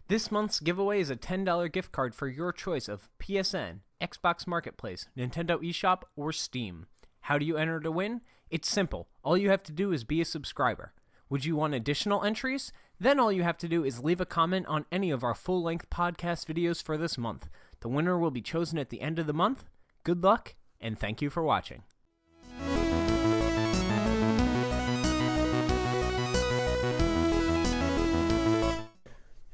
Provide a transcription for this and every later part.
This month's giveaway is a $10 gift card for your choice of PSN, Xbox Marketplace, Nintendo eShop, or Steam. How do you enter to win? It's simple. All you have to do is be a subscriber. Would you want additional entries? Then all you have to do is leave a comment on any of our full-length podcast videos for this month. The winner will be chosen at the end of the month. Good luck, and thank you for watching.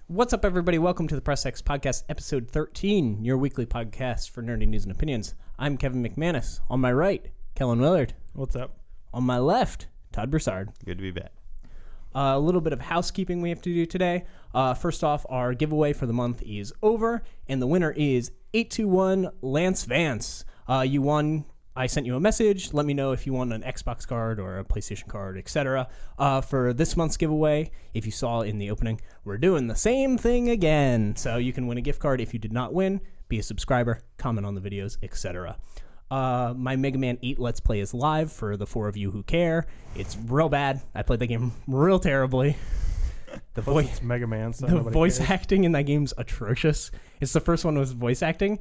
What's up, everybody? Welcome to the Press X Podcast, episode 13, your weekly podcast for nerdy news and opinions. I'm Kevin McManus. On my right, Kellen Willard. What's up? On my left, Todd Broussard. Good to be back. A little bit of housekeeping we have to do today. First off, our giveaway for the month is over, and the winner is 821 Lance Vance. You won. I sent you a message. Let me know if you want an Xbox card or a PlayStation card, etc. For this month's giveaway, if you saw in the opening, we're doing the same thing again. So you can win a gift card if you did not win. Be a subscriber, comment on the videos, etc. My Mega Man 8 Let's Play is live for the 4 of you who care. It's real bad. I played the game real terribly. It's Mega Man, so the voice cares. acting in that game's atrocious. It's the first one with voice acting,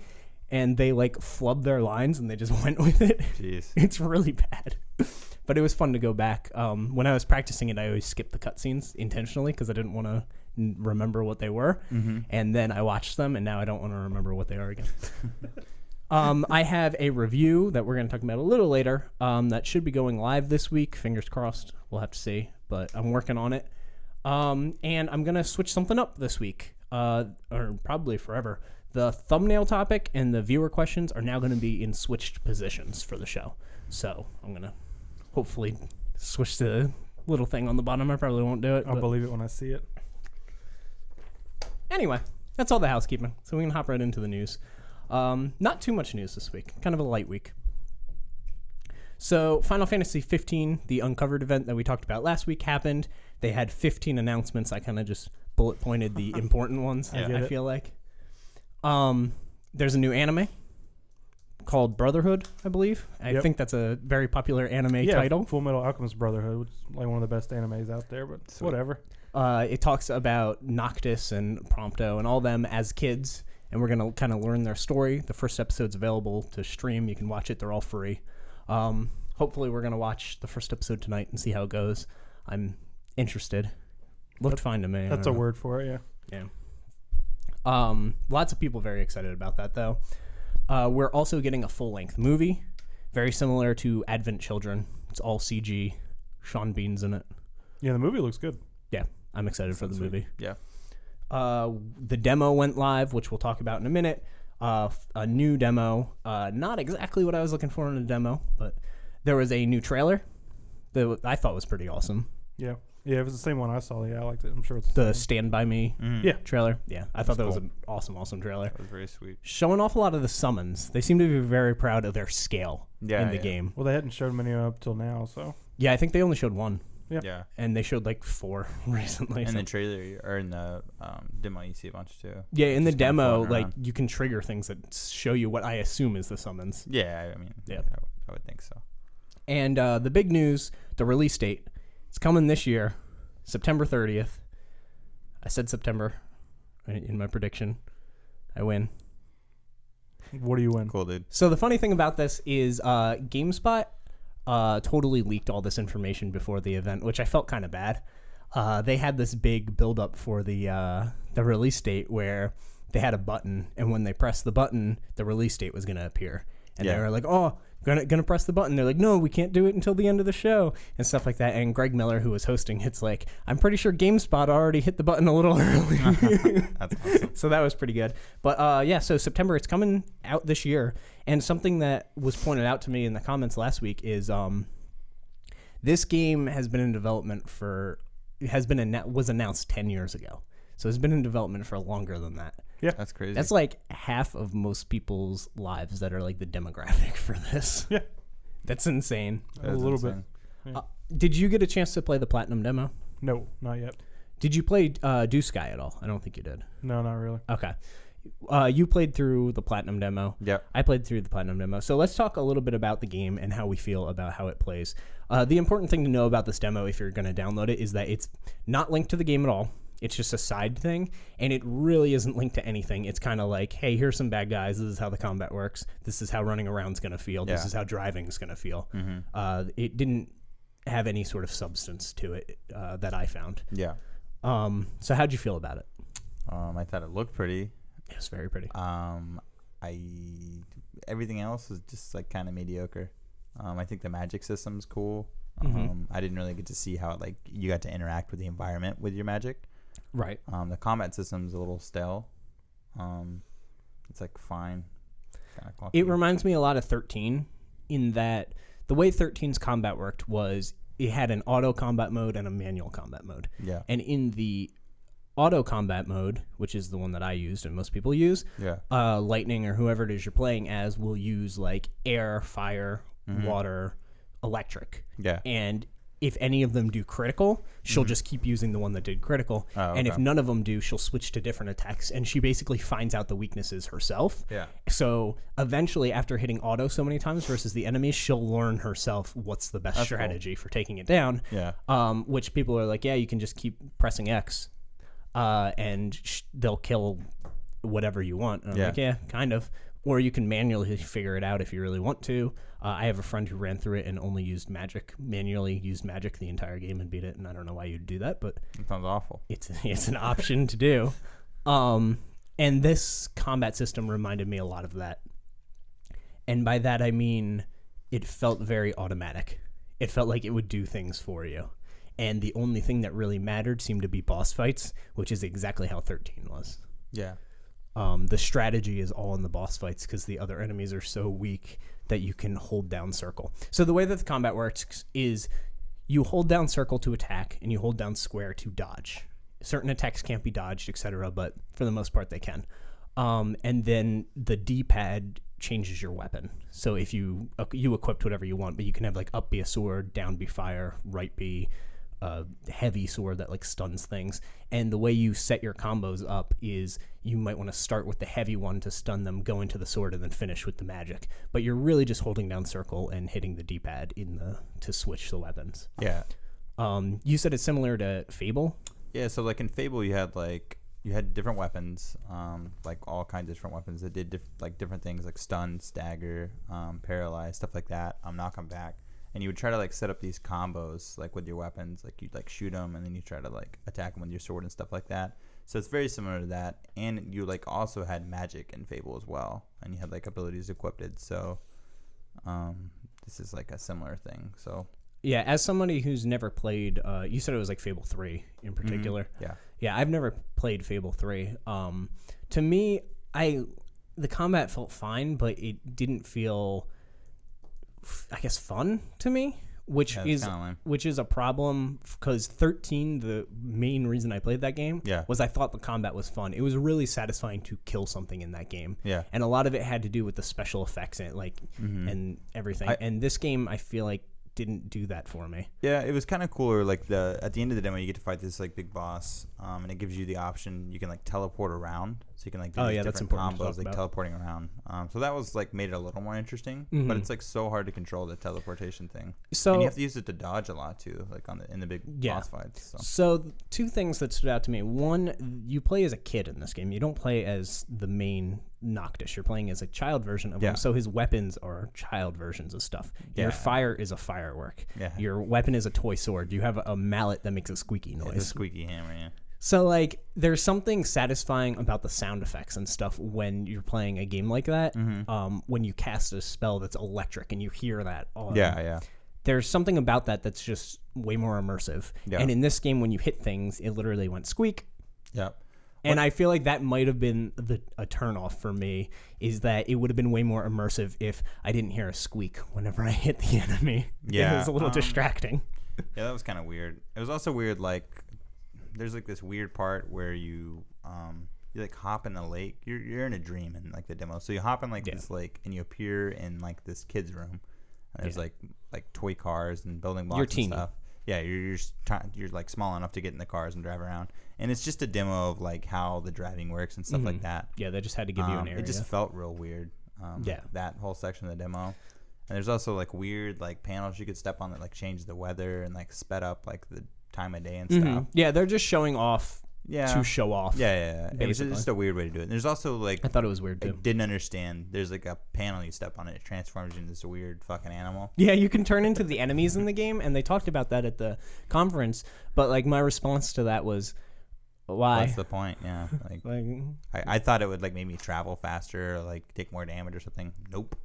and they like flubbed their lines and they just went with it. Jeez. It's really bad. But it was fun to go back. When I was practicing it, I always skipped the cutscenes intentionally because I didn't want to remember what they were. Mm-hmm. And then I watched them, and now I don't want to remember what they are again. I have a review that we're going to talk about a little later that should be going live this week. Fingers crossed. We'll have to see. But I'm working on it. And I'm going to switch something up this week, or probably forever. The thumbnail topic and the viewer questions are now going to be in switched positions for the show. So I'm going to hopefully switch the little thing on the bottom. I probably won't do it. I'll believe it when I see it. Anyway, that's all the housekeeping. So we can hop right into the news. Not too much news this week. Kind of a light week. So Final Fantasy 15, the Uncovered event that we talked about last week, happened. They had 15 announcements. I kind of just bullet pointed the important ones, I feel like. There's a new anime called Brotherhood, I believe. I think that's a very popular anime title. Full Metal Alchemist Brotherhood, which is like one of the best animes out there, but whatever. It talks about Noctis and Prompto and all them as kids, and we're going to kind of learn their story. The first episode's available to stream. You can watch it. They're all free. Hopefully we're going to watch the first episode tonight and see how it goes. I'm interested. Looked fine to me. That's a word for it, yeah. Lots of people very excited about that, though. We're also getting a full-length movie, very similar to Advent Children. It's all CG. Sean Bean's in it. Yeah, the movie looks good. Yeah, I'm excited for the movie. Yeah. The demo went live, which we'll talk about in a minute. A new demo. Not exactly what I was looking for in a demo, but there was a new trailer that I thought was pretty awesome. Yeah. Yeah, it was the same one I saw. Yeah, I liked it. I'm sure it's the same. Stand By Me trailer. Yeah, I thought that was an awesome trailer. That was very sweet. Showing off a lot of the summons. They seem to be very proud of their scale in the game. Well, they hadn't showed many up till now, so. Yeah, I think they only showed one. Yeah. And they showed like 4 recently. In the trailer, or in the demo, you see a bunch too. Yeah, in the demo, like you can trigger things that show you what I assume is the summons. Yeah, I mean, I would think so. And the big news, the release date, it's coming this year, September 30th. I said September in my prediction. I win. What do you win? Cool, dude. So the funny thing about this is GameSpot totally leaked all this information before the event, which I felt kind of bad. They had this big build-up for the release date where they had a button, and when they pressed the button, the release date was going to appear. And they were like, oh, gonna press the button. They're like, no, we can't do it until the end of the show and stuff like that. And Greg Miller, who was hosting, it's like, I'm pretty sure GameSpot already hit the button a little early. That's awesome. So that was pretty good. But so September, it's coming out this year. And something that was pointed out to me in the comments last week is this game has been in development was announced 10 years ago. So it's been in development for longer than that. Yeah, that's crazy. That's like half of most people's lives that are like the demographic for this. Yeah, that's insane. A little bit. Yeah. Did you get a chance to play the Platinum demo? No, not yet. Did you play Do Sky at all? I don't think you did. No, not really. Okay. You played through the Platinum demo. Yeah. I played through the Platinum demo. So let's talk a little bit about the game and how we feel about how it plays. The important thing to know about this demo, if you're going to download it, is that it's not linked to the game at all. It's just a side thing, and it really isn't linked to anything. It's kind of like, hey, here's some bad guys. This is how the combat works. This is how running around's going to feel. This is how driving's going to feel. It didn't have any sort of substance to it that I found. Yeah. So how'd you feel about it? I thought it looked pretty. It was very pretty. Everything else was just like kind of mediocre. I think the magic system's cool. I didn't really get to see how like you got to interact with the environment with your magic. Right. The combat system's a little stale. It's like fine. Kind of It reminds me a lot of 13 in that the way 13's combat worked was it had an auto combat mode and a manual combat mode. Yeah. And in the auto combat mode, which is the one that I used and most people use, Lightning or whoever it is you're playing as will use like air, fire, water, electric. Yeah. And if any of them do critical, she'll just keep using the one that did critical. Oh, okay. And if none of them do, she'll switch to different attacks. And she basically finds out the weaknesses herself. Yeah. So eventually, after hitting auto so many times versus the enemies, she'll learn herself what's the best strategy for taking it down. Yeah. Which people are like, yeah, you can just keep pressing X, and they'll kill whatever you want. And I'm like, yeah, kind of. Or you can manually figure it out if you really want to. I have a friend who ran through it and only manually used magic the entire game and beat it, and I don't know why you'd do that, but it sounds awful. It's an option to do. And this combat system reminded me a lot of that. And by that I mean it felt very automatic. It felt like it would do things for you. And the only thing that really mattered seemed to be boss fights, which is exactly how 13 was. Yeah. The strategy is all in the boss fights because the other enemies are so weak that you can hold down circle. So the way that the combat works is you hold down circle to attack and you hold down square to dodge. Certain attacks can't be dodged, etc., but for the most part they can. And then the D-pad changes your weapon. So if you equipped whatever you want, but you can have like up be a sword, down be fire, right be a heavy sword that like stuns things. And the way you set your combos up is you might want to start with the heavy one to stun them, go into the sword, and then finish with the magic. But you're really just holding down circle and hitting the D-pad to switch the weapons. Yeah. You said it's similar to Fable. Yeah. So like in Fable, you had different weapons, like all kinds of different weapons that did different things, like stun, stagger, paralyze, stuff like that. Knock them back. And you would try to like set up these combos like with your weapons, like you'd like shoot them and then you try to like attack them with your sword and stuff like that. So it's very similar to that. And you like also had magic in Fable as well, and you had like abilities equipped. So this is like a similar thing. So yeah, as somebody who's never played, you said it was like Fable 3 in particular. Yeah, I've never played Fable 3. To me, the combat felt fine, but it didn't feel, I guess, fun to me, which is a problem because 13, the main reason I played that game was I thought the combat was fun. It was really satisfying to kill something in that game. Yeah. And a lot of it had to do with the special effects and and everything. And this game, I feel like, didn't do that for me. Yeah, it was kind of cooler. Like at the end of the demo, you get to fight this like big boss, and it gives you the option you can like teleport around, so you can like do these different combos, like teleporting around. So that was like made it a little more interesting. But it's like so hard to control the teleportation thing. So and you have to use it to dodge a lot too, like in the big boss fights. So two things that stood out to me. One, you play as a kid in this game. You don't play as the main Noctis. You're playing as a child version of him, so his weapons are child versions of stuff. Your fire is a firework. Your weapon is a toy sword. You have a mallet that makes a squeaky noise. It's a squeaky hammer. So like there's something satisfying about the sound effects and stuff when you're playing a game like that. When you cast a spell that's electric and you hear that there's something about that that's just way more immersive. And in this game, when you hit things, it literally went squeak. And I feel like that might have been a turnoff for me, is that it would have been way more immersive if I didn't hear a squeak whenever I hit the enemy. It was a little distracting. Yeah, that was kind of weird. It was also weird, like, there's like this weird part where you like hop in a lake. You're in a dream in like the demo. So you hop in like this lake and you appear in like this kid's room. And there's like toy cars and building blocks and stuff. Yeah, you're like small enough to get in the cars and drive around, and it's just a demo of like how the driving works and stuff like that. Yeah, they just had to give you an area. It just felt real weird. That whole section of the demo, and there's also like weird like panels you could step on that like change the weather and like sped up like the time of day and stuff. Yeah, they're just showing off to show off. Yeah. It was basically. just a weird way to do it. And there's also like I thought it was weird I too. didn't understand. There's like a panel you step on it transforms you into this weird fucking animal. Yeah, you can turn into the enemies in the game, and they talked about that at the conference. But like my response to that was, why? What's the point? Yeah, like I thought it would like make me travel faster, or like take more damage or something. Nope.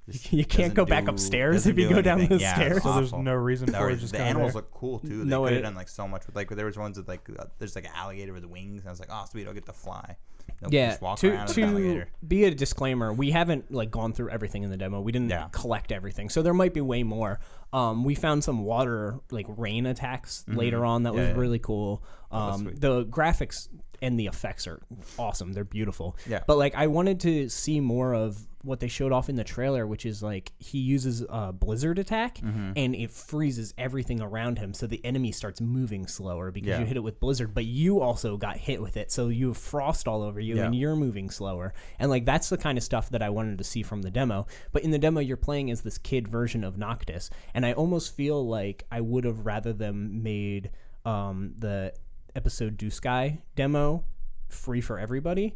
Just you can't go back upstairs if you go down the stairs. So there's no reason for it. Just the kind of animals there. look cool too. They could have done like so much with like there was ones with like there's like an alligator with wings. And I was like, oh sweet, I'll get to fly. Nope, Yeah, just walk around with an to alligator. be a disclaimer, we haven't like gone through everything in the demo. We didn't collect everything, so there might be way more. We found some water like rain attacks later on that was really cool. The graphics and the effects are awesome. They're beautiful. Yeah. But like I wanted to see more of what they showed off in the trailer, which is like he uses a blizzard attack and it freezes everything around him, so the enemy starts moving slower because you hit it with blizzard, but you also got hit with it, so you have frost all over you and you're moving slower. And like that's the kind of stuff that I wanted to see from the demo. But in the demo you're playing as this kid version of Noctis, and I almost feel like I would have rather them made the episode Do Sky demo free for everybody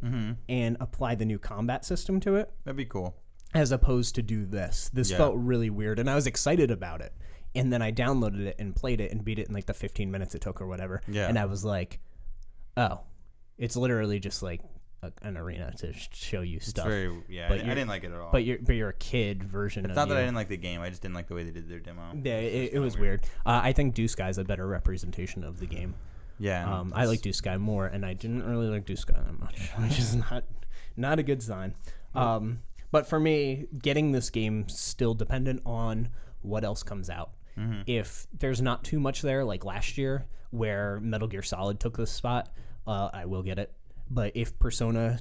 and apply the new combat system to it. That'd be cool. As opposed to do this. This felt really weird, and I was excited about it. And then I downloaded it and played it and beat it in like the 15 minutes it took or whatever. Yeah. And I was like, oh, it's literally just like an arena to show you stuff. It's very, I didn't like it at all. But you're a kid version of it. It's not that I didn't like the game. I just didn't like the way they did their demo. Yeah, it was weird. I think Do Sky is a better representation of the game. Yeah, I like Do Sky more, and I didn't really like Do Sky that much, which is not a good sign. But for me, getting this game still dependent on what else comes out. If there's not too much there, like last year, where Metal Gear Solid took this spot, I will get it. But if Persona,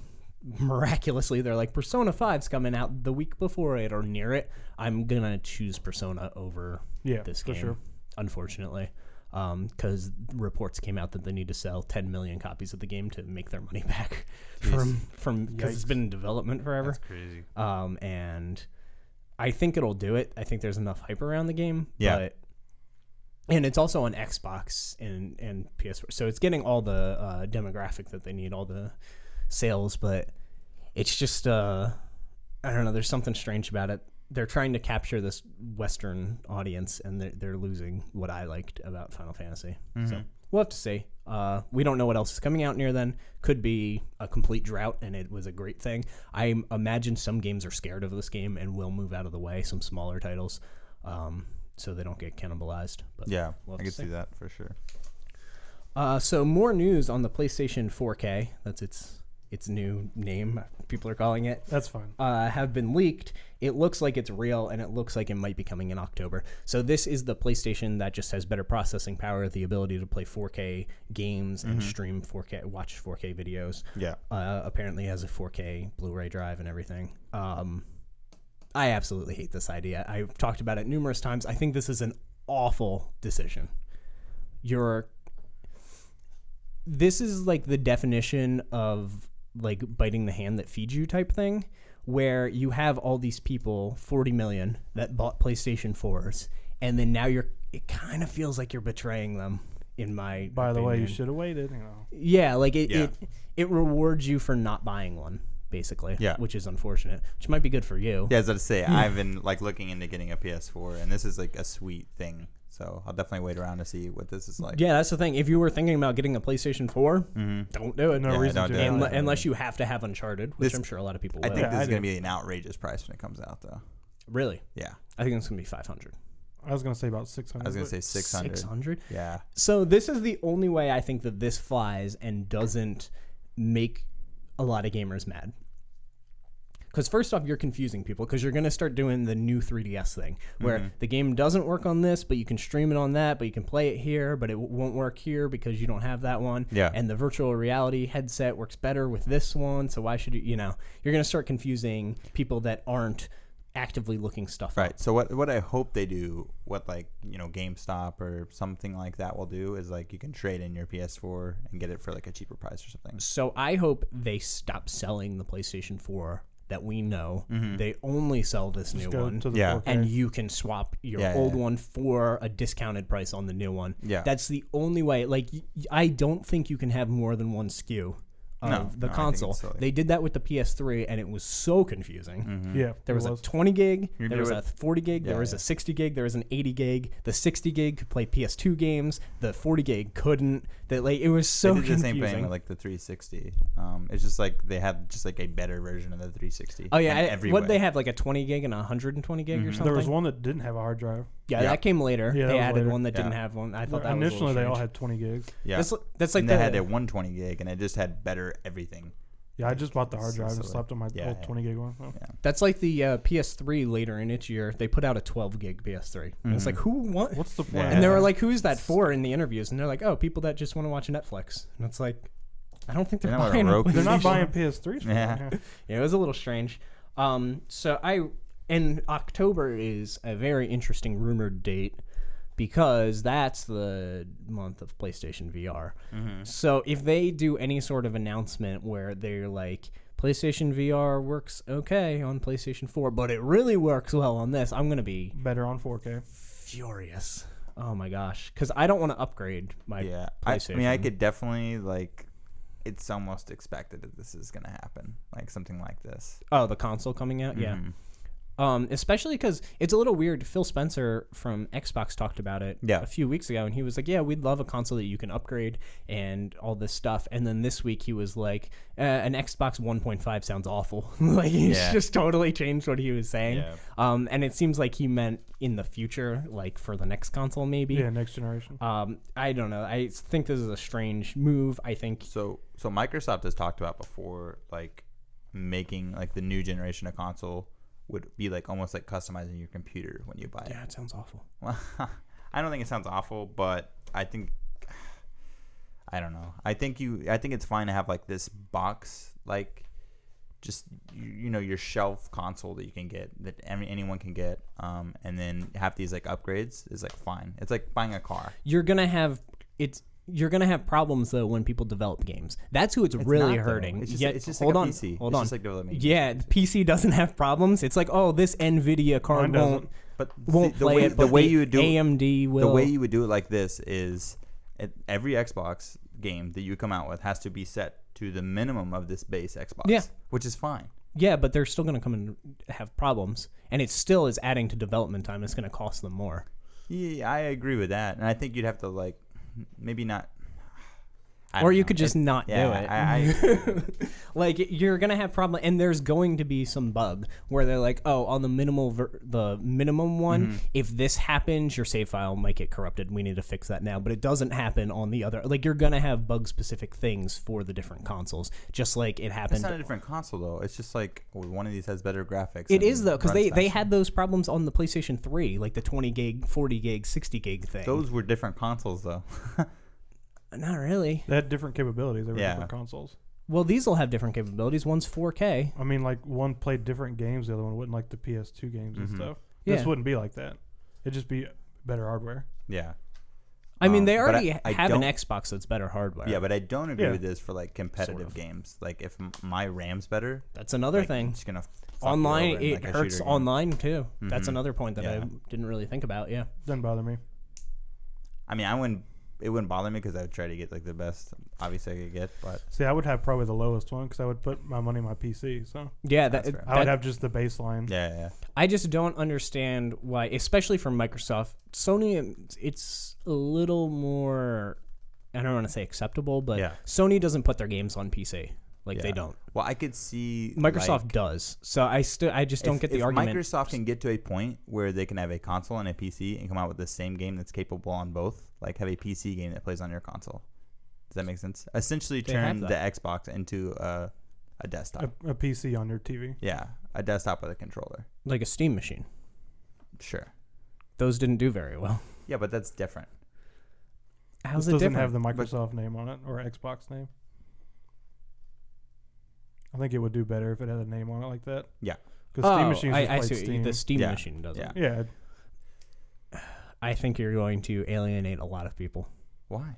miraculously, they're like, Persona 5's coming out the week before it or near it, I'm going to choose Persona over this game, sure. Unfortunately. Because reports came out that they need to sell 10 million copies of the game to make their money back from because it's been in development forever. That's crazy. And I think it'll do it. I think there's enough hype around the game. Yeah. And it's also on Xbox and PS4, so it's getting all the demographic that they need, all the sales. But it's just I don't know. There's something strange about it. They're trying to capture this Western audience, and they're losing what I liked about Final Fantasy. So we'll have to see. We don't know what else is coming out near then. Could be a complete drought, and it was a great thing. I imagine some games are scared of this game and will move out of the way, some smaller titles, so they don't get cannibalized. But I can see that for sure. So more news on the PlayStation 4K. That's its new name, people are calling it. That's fine. Have been leaked. It looks like it's real, and it looks like it might be coming in October. So this is the PlayStation that just has better processing power, the ability to play 4K games and stream 4K, watch 4K videos. Yeah. Apparently has a 4K Blu-ray drive and everything. I absolutely hate this idea. I've talked about it numerous times. I think this is an awful decision. This is like the definition of like biting the hand that feeds you type thing, where you have all these people, 40 million, that bought PlayStation 4s, and then now it kind of feels like you're betraying them, in my By the opinion. way, you should have waited, you know. Yeah, like it rewards you for not buying one, basically. Yeah. Which is unfortunate, which might be good for you. Yeah, as I was say, I've been like looking into getting a PS4, and this is like a sweet thing. So I'll definitely wait around to see what this is like. Yeah, that's the thing. If you were thinking about getting a PlayStation 4, don't do it. No reason to. Unless you have to have Uncharted, which I'm sure a lot of people will. I think this is going to be an outrageous price when it comes out, though. Really? Yeah. I think it's going to be 500. I was going to say about 600. I was going to say 600. 600? Yeah. So this is the only way I think that this flies and doesn't make a lot of gamers mad. Because first off, you're confusing people because you're going to start doing the new 3DS thing where the game doesn't work on this, but you can stream it on that, but you can play it here, but it won't work here because you don't have that one. Yeah. And the virtual reality headset works better with this one, so why should you're going to start confusing people that aren't actively looking stuff right. up. So what I hope they do, what like, GameStop or something like that will do is like you can trade in your PS4 and get it for like a cheaper price or something. So I hope they stop selling the PlayStation 4 that we know. Mhm. They only sell this Just new go one. to the Yeah. 4K. And you can swap your Yeah, old yeah. one for a discounted price on the new one. Yeah. That's the only way. Like, I don't think you can have more than one SKU of No, the no, I think console. it's silly. They did that with the PS3, and it was so confusing. Mhm. Yeah, There it was a 20 gig, You there do was it- a 40 gig, there Yeah, was yeah. a 60 gig, there was an 80 gig. The 60 gig could play PS2 games. The 40 gig couldn't. That like it was so they did the confusing. same thing with like the 360. It's just like they had just like a better version of the 360. Oh yeah, in every what way. they have like a 20 gig and a 120 gig or Mhm. something. There was one that didn't have a hard drive. Yeah, Yeah. that came later. Yeah, that they was added later. one that didn't Yeah. have one. I thought that Initially, was they a all little had 20 gigs. Yeah. That's like And the they had a 120 gig, and it just had better everything. Yeah, I just bought the hard So drive and silly. slapped on my Yeah, old yeah. 20 gig one. Oh. Yeah. That's like the PS3 later in its year. They put out a 12 gig PS3. And it's Mhm. like, who want? What's the point? Yeah. And they were like, who's that for in the interviews? And they're like, oh, people that just want to watch Netflix. And it's like, I don't think they're You know what, a buying Roku- They're not PlayStation. buying PS3s. For Yeah. that, Yeah, it was a little strange. And October is a very interesting rumored date because that's the month of PlayStation VR. Mm-hmm. So if they do any sort of announcement where they're like, PlayStation VR works okay on PlayStation 4, but it really works well on this, I'm going to be Better on 4K. furious. Oh my gosh. Because I don't want to upgrade my Yeah. PlayStation. I mean, I could definitely like. It's almost expected that this is gonna happen, like something like this. Oh, the console coming out? Yeah. Mhm. Especially because it's a little weird. Phil Spencer from Xbox talked about it Yeah. a few weeks ago, and he was like, yeah, we'd love a console that you can upgrade and all this stuff. And then this week he was like, an Xbox 1.5 sounds awful. Like, he's Yeah. just totally changed what he was saying. Yeah. And it seems like he meant in the future, like for the next console, maybe. Yeah, next generation. I don't know. I think this is a strange move. I think So Microsoft has talked about before, like making like the new generation of console would be like almost like customizing your computer when you buy it. yeah, it sounds awful. Well, I don't think it sounds awful, but I think I don't know. I think it's fine to have like this box, like just you know your shelf console that you can get that anyone can get, and then have these like upgrades is like fine. It's like buying a car. You're gonna have problems though when people develop games. That's who it's really not, though. hurting. It's just, Yet- it's just hold like on, a PC. hold it's on. just like developing. Yeah, the PC doesn't have problems. It's like, oh, this NVIDIA card Mine won't But play it, but the way the you would do AMD will. the way you would do it like this is every Xbox game that you come out with has to be set to the minimum of this base Xbox. Yeah. Which is fine. Yeah, but they're still going to come and have problems, and it still is adding to development time. It's going to cost them more. Yeah, I agree with that, and I think you'd have to like maybe not. I Or don't you know. could just not yeah, do it. Like, you're gonna have problem, and there's going to be some bug where they're like, oh, on the the minimum one, Mm-hmm. if this happens, your save file might get corrupted. We need to fix that now. But it doesn't happen on the other. Like, you're gonna have bug specific things for the different consoles, just like it It's happened. not a different console though. It's just like one of these has better graphics. It and is though, because runs they faster. had those problems on the PlayStation 3, like the 20 gig, 40 gig, 60 gig thing. Those were different consoles though. Not really. They had different capabilities. They were Yeah. different consoles. Well, these will have different capabilities. One's 4K. I mean, like one played different games, the other one wouldn't, like the PS2 games and Mhm. stuff. Yeah. This wouldn't be like that. It'd just be better hardware. Yeah. I mean, they but already I have an don't- Xbox that's better hardware. Yeah, but I don't agree Yeah. with this for like competitive Sort of. games. Like if my RAM's better, That's another like, thing. it's gonna fuck you Online, over in, it like, a hurts shooter game. online too. That's Mhm. another point that Yeah. I didn't really think about. Yeah. Doesn't bother me. I mean, it wouldn't bother me because I would try to get like the best, obviously I could get, but See, I would have probably the lowest one because I would put my money in my PC. So Yeah, That's fair. I would have just the baseline. yeah. I just don't understand why, especially for Microsoft. Sony, it's a little more, I don't want to say acceptable, but Yeah. Sony doesn't put their games on PC. Like, they Yeah. don't. Well, I could see Microsoft like, does. So I just don't get the if argument. Microsoft can get to a point where they can have a console and a PC and come out with the same game that's capable on both, like have a PC game that plays on your console. Does that make sense? Essentially They turn have the Xbox into a desktop. A PC on your TV. Yeah, a desktop with a controller. Like a Steam machine. Sure. Those didn't do very well. Yeah, but that's different. How's This it doesn't different? have the Microsoft name on it or Xbox name. I think it would do better if it had a name on it like that. Yeah. Because Steam Oh, machines I just play see. What you- Steam. The Steam Yeah. machine doesn't. Yeah. Yeah. I think you're going to alienate a lot of people. Why?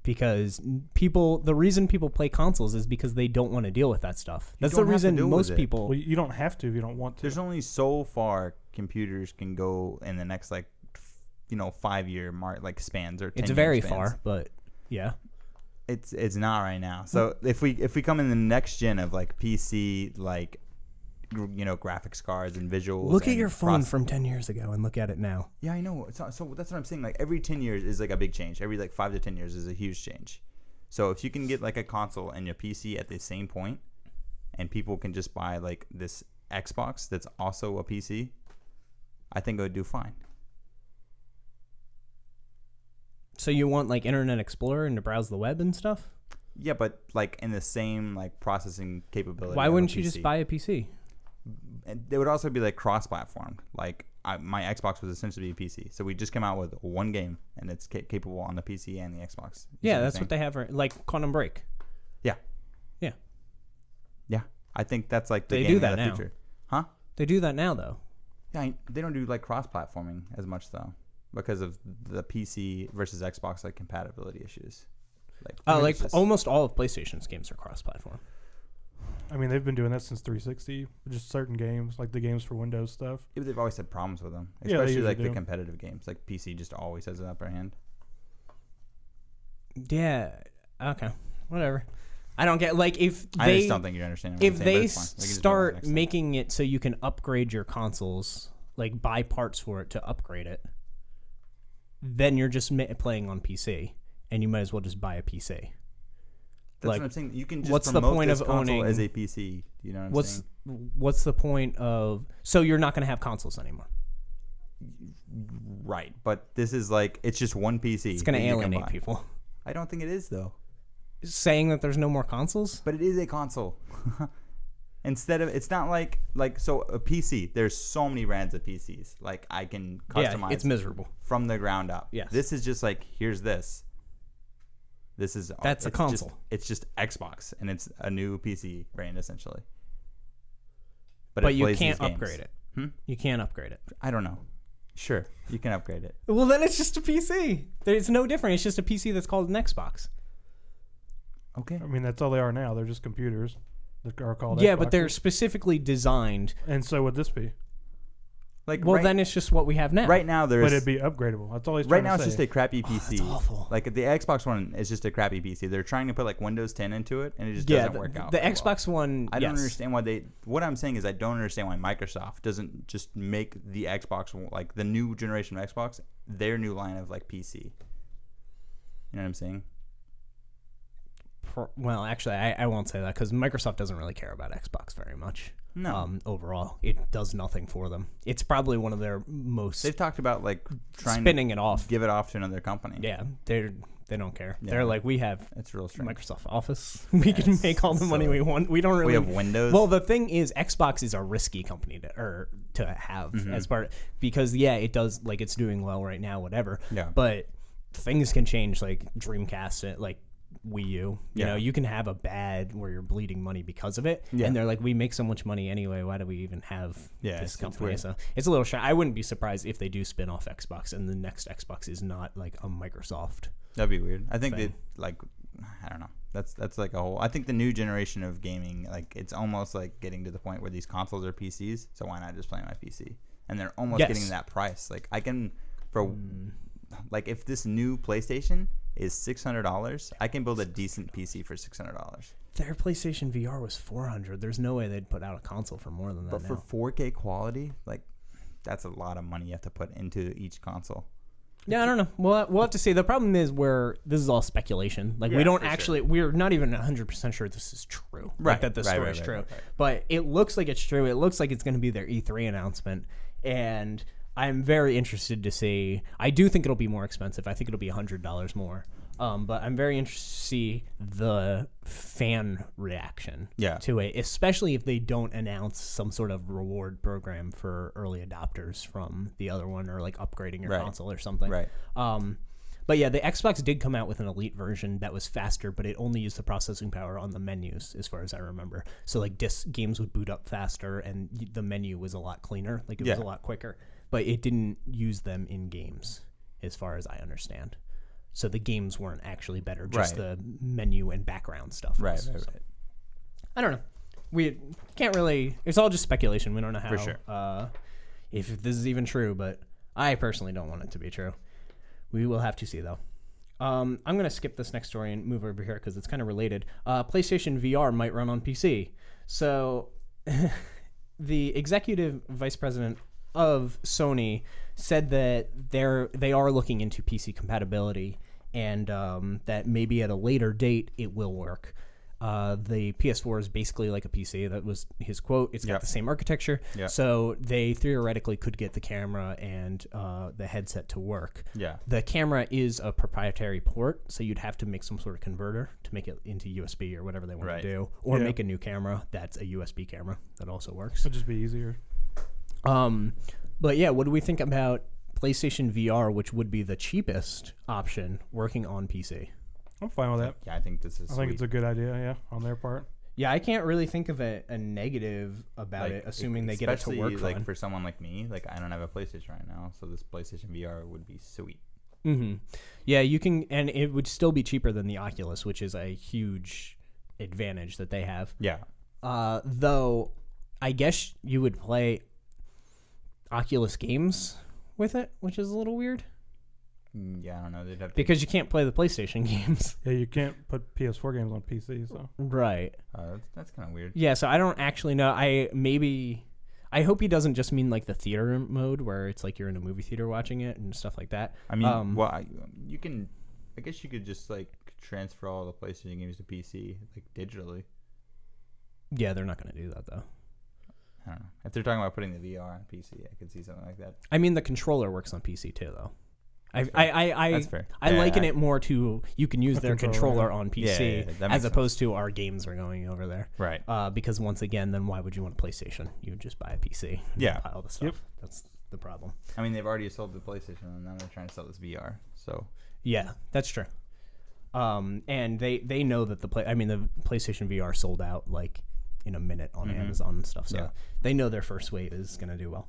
because the reason people play consoles is because they don't want to deal with that stuff. That's the don't have to reason deal with most it. people. Well, you don't have to if you don't want to. There's only so far computers can go in the next 5-year mark, like spans or 10 It's very spans. far, but yeah. It's not right now. So if we come in the next gen of like PC, like graphics cards and visuals. Look at and your phone from 10 years ago and look at it now. Yeah, I know. So that's what I'm saying. Like every 10 years is like a big change. Every 5 to 10 years is a huge change. So if you can get like a console and your PC at the same point, and people can just buy like this Xbox that's also a PC, I think it would do fine. So you want like Internet Explorer and to browse the web and stuff? Yeah, but like in the same like processing capability. Why of a wouldn't you PC. just buy a PC? And they would also be like cross-platformed. Like my Xbox was essentially a PC, so we just came out with one game, and it's capable on the PC and the Xbox. Yeah, that's what they have. Like Quantum Break. Yeah. Yeah. Yeah, I think that's like the They game do that of the now. future. Huh? They do that now, though. Yeah, they don't do like cross-platforming as much though, because of the PC versus Xbox like compatibility issues. Like almost all of PlayStation's games are cross-platform. I mean, they've been doing that since 360. Just certain games, like the games for Windows stuff. Yeah, but they've always had problems with them, Yeah, they especially usually like the do. competitive games. Like PC just always has an upper hand. Yeah. Okay. Whatever. I don't get like if I they just don't think you're understanding. What if I'm saying, but they it's fine. We can just move on to the start next thing. making it so you can upgrade your consoles, like buy parts for it to upgrade it, then you're just playing on PC, and you might as well just buy a PC. That's like, what I'm saying. You can just what's the promote point this of console owning- as a PC. You know what I'm saying? What's the point of? So you're not going to have consoles anymore. Right, but this is like it's just one PC. It's going to that you can alienate buy. people. I don't think it is though. Saying that there's no more consoles. But it is a console. Instead of it's not like so a PC. There's so many brands of PCs. Like I can customize. Yeah, it's miserable. From the ground up. Yes. This is just like here's this. This is That's a it's console. It's just Xbox, and it's a new PC brand essentially. But it you plays can't these games. upgrade it. Hmm? You can't upgrade it. I don't know. Sure, you can upgrade it. Well, then it's just a PC. It's no different. It's just a PC that's called an Xbox. Okay. I mean, that's all they are now. They're just computers that are called Yeah, but they're Xboxes. specifically designed. And so would this be. Like Well, right, then it's just what we have now. right now there's But it'd be upgradable. That's all he's right trying now to it's say. just a crappy PC. That's awful. Like the Xbox One is just a crappy PC. They're trying to put like Windows 10 into it, and it just Yeah, doesn't work out. the very well. Xbox One. I don't yes. understand why they. What I'm saying is I don't understand why Microsoft doesn't just make the Xbox like the new generation of Xbox their new line of like PC. You know what I'm saying? Well, actually, I won't say that because Microsoft doesn't really care about Xbox very much. No. Overall, it does nothing for them. It's probably one of their most They've talked about like trying spinning to it off. give it off to another company. Yeah, they don't care. Yeah. They're like, we have It's real strange. Microsoft Office. We can it's make all the money so- we want. We don't really. We have Windows. Well, the thing is, Xbox is a risky company to have Mm-hmm. as part because it does like it's doing well right now, whatever. Yeah. But things can change, like Dreamcast, like Wii U. You Yeah. know, you can have a bad where you're bleeding money because of it, Yeah. and they're like, we make so much money anyway. Why do we even have Yeah, this it's company? weird. So it's a little shy. I wouldn't be surprised if they do spin off Xbox, and the next Xbox is not like a Microsoft. That'd be weird. I think thing. that like I don't know. That's like a whole. I think the new generation of gaming, like it's almost like getting to the point where these consoles are PCs. So why not just play on my PC? And they're almost Yes. getting that price. Like I can like if this new PlayStation is $600, I can build a decent PC for $600. Their PlayStation VR was $400. There's no way they'd put out a console for more than that. But now. for 4K quality, like that's a lot of money you have to put into each console. Yeah, I don't know. We'll have to see. The problem is where this is all speculation. Like Yeah, we don't for actually, we're not even 100% sure this is true. Right, Like, that the right, story right, is right, true. right, right. But it looks like it's true. It looks like it's going to be their E3 announcement. And I'm very interested to see. I do think it'll be more expensive. I think it'll be $100 more. But I'm very interested to see the fan reaction to it, especially if they don't announce some sort of reward program for early adopters from the other one, or like upgrading your Right. console or something. Right. But yeah, the Xbox did come out with an Elite version that was faster, but it only used the processing power on the menus, as far as I remember. So like games would boot up faster, and the menu was a lot cleaner. Like it was a lot quicker, but it didn't use them in games, as far as I understand. So the games weren't actually better, just Right. the menu and background stuff. Right, was. right, So, right. I don't know. We can't really. It's all just speculation. We don't know how. For sure. If this is even true, but I personally don't want it to be true. We will have to see though. I'm gonna skip this next story and move over here because it's kind of related. PlayStation VR might run on PC. So, the executive vice president of Sony said that they are looking into PC compatibility and that maybe at a later date it will work. The PS4 is basically like a PC. That was his quote. It's got Yep. the same architecture. Yep. So they theoretically could get the camera and the headset to work. Yeah. The camera is a proprietary port, so you'd have to make some sort of converter to make it into USB or whatever they want Right. to do, or Yeah. make a new camera that's a USB camera that also works. It'd just be easier. But yeah, what do we think about PlayStation VR, which would be the cheapest option, working on PC? I'm fine with that. Yeah, I think this is I think sweet. it's a good idea, yeah, on their part. Yeah, I can't really think of a negative about it, assuming they get it to especially, work like fine. for someone like me, like I don't have a PlayStation right now, so this PlayStation VR would be sweet. Yeah, you can, and it would still be cheaper than the Oculus, which is a huge advantage that they have. Yeah. Though, I guess you would play Oculus games with it, which is a little weird Yeah, I don't know. They'd have to. because you can't play the PlayStation games. Yeah, you can't put PS4 games on PC, so. Right. That's kind of weird. Yeah, so I don't actually know. I hope he doesn't just mean like the theater mode where it's like you're in a movie theater watching it and stuff like that. I mean, you can. I guess you could just like transfer all the PlayStation games to PC like digitally. Yeah, they're not going to do that though. I don't know. If they're talking about putting the VR on PC, I could see something like that. I mean, the controller works on PC too, though. That's fair. I Yeah, liken it more to you can use A their controller, controller on PC Yeah, that makes as opposed to our games are going over there. Right. Because once again, then why would you want a PlayStation? You would just buy a PC. And Yeah. buy all the stuff. Yep. That's the problem. I mean, they've already sold the PlayStation, and now they're trying to sell this VR. So Yeah, that's true. And they know that the PlayStation VR sold out like in a minute on Amazon and stuff. So Yeah. they know their first wave is going to do well.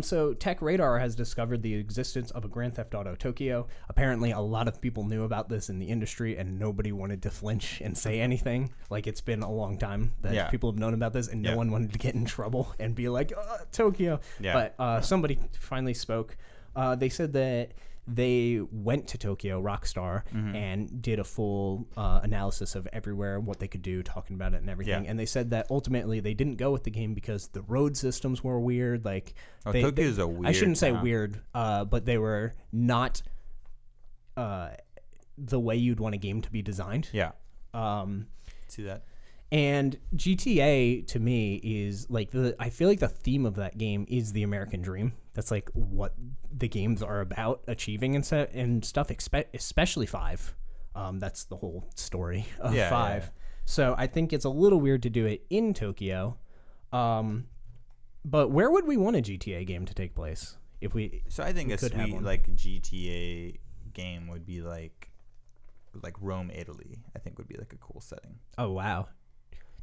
So Tech Radar has discovered the existence of a Grand Theft Auto Tokyo. Apparently, a lot of people knew about this in the industry, and nobody wanted to flinch and say anything. Like, it's been a long time that people have known about this, and no one wanted to get in trouble and be like, Tokyo. Yeah. But somebody finally spoke. They said that they went to Tokyo, Rockstar, and did a full analysis of everywhere, what they could do, talking about it and everything. Yeah. And they said that ultimately they didn't go with the game because the road systems were weird. Like, Tokyo's a weird I shouldn't say town. weird, but they were not the way you'd want a game to be designed. yeah. See that? And GTA to me is like I feel like the theme of that game is the American dream. That's like what the games are about achieving and stuff, especially 5. That's the whole story of 5. Yeah. So I think it's a little weird to do it in Tokyo. But where would we want a GTA game to take place if we? So I think a could have sweet one. like GTA game would be like Rome, Italy. I think would be like a cool setting. Oh wow,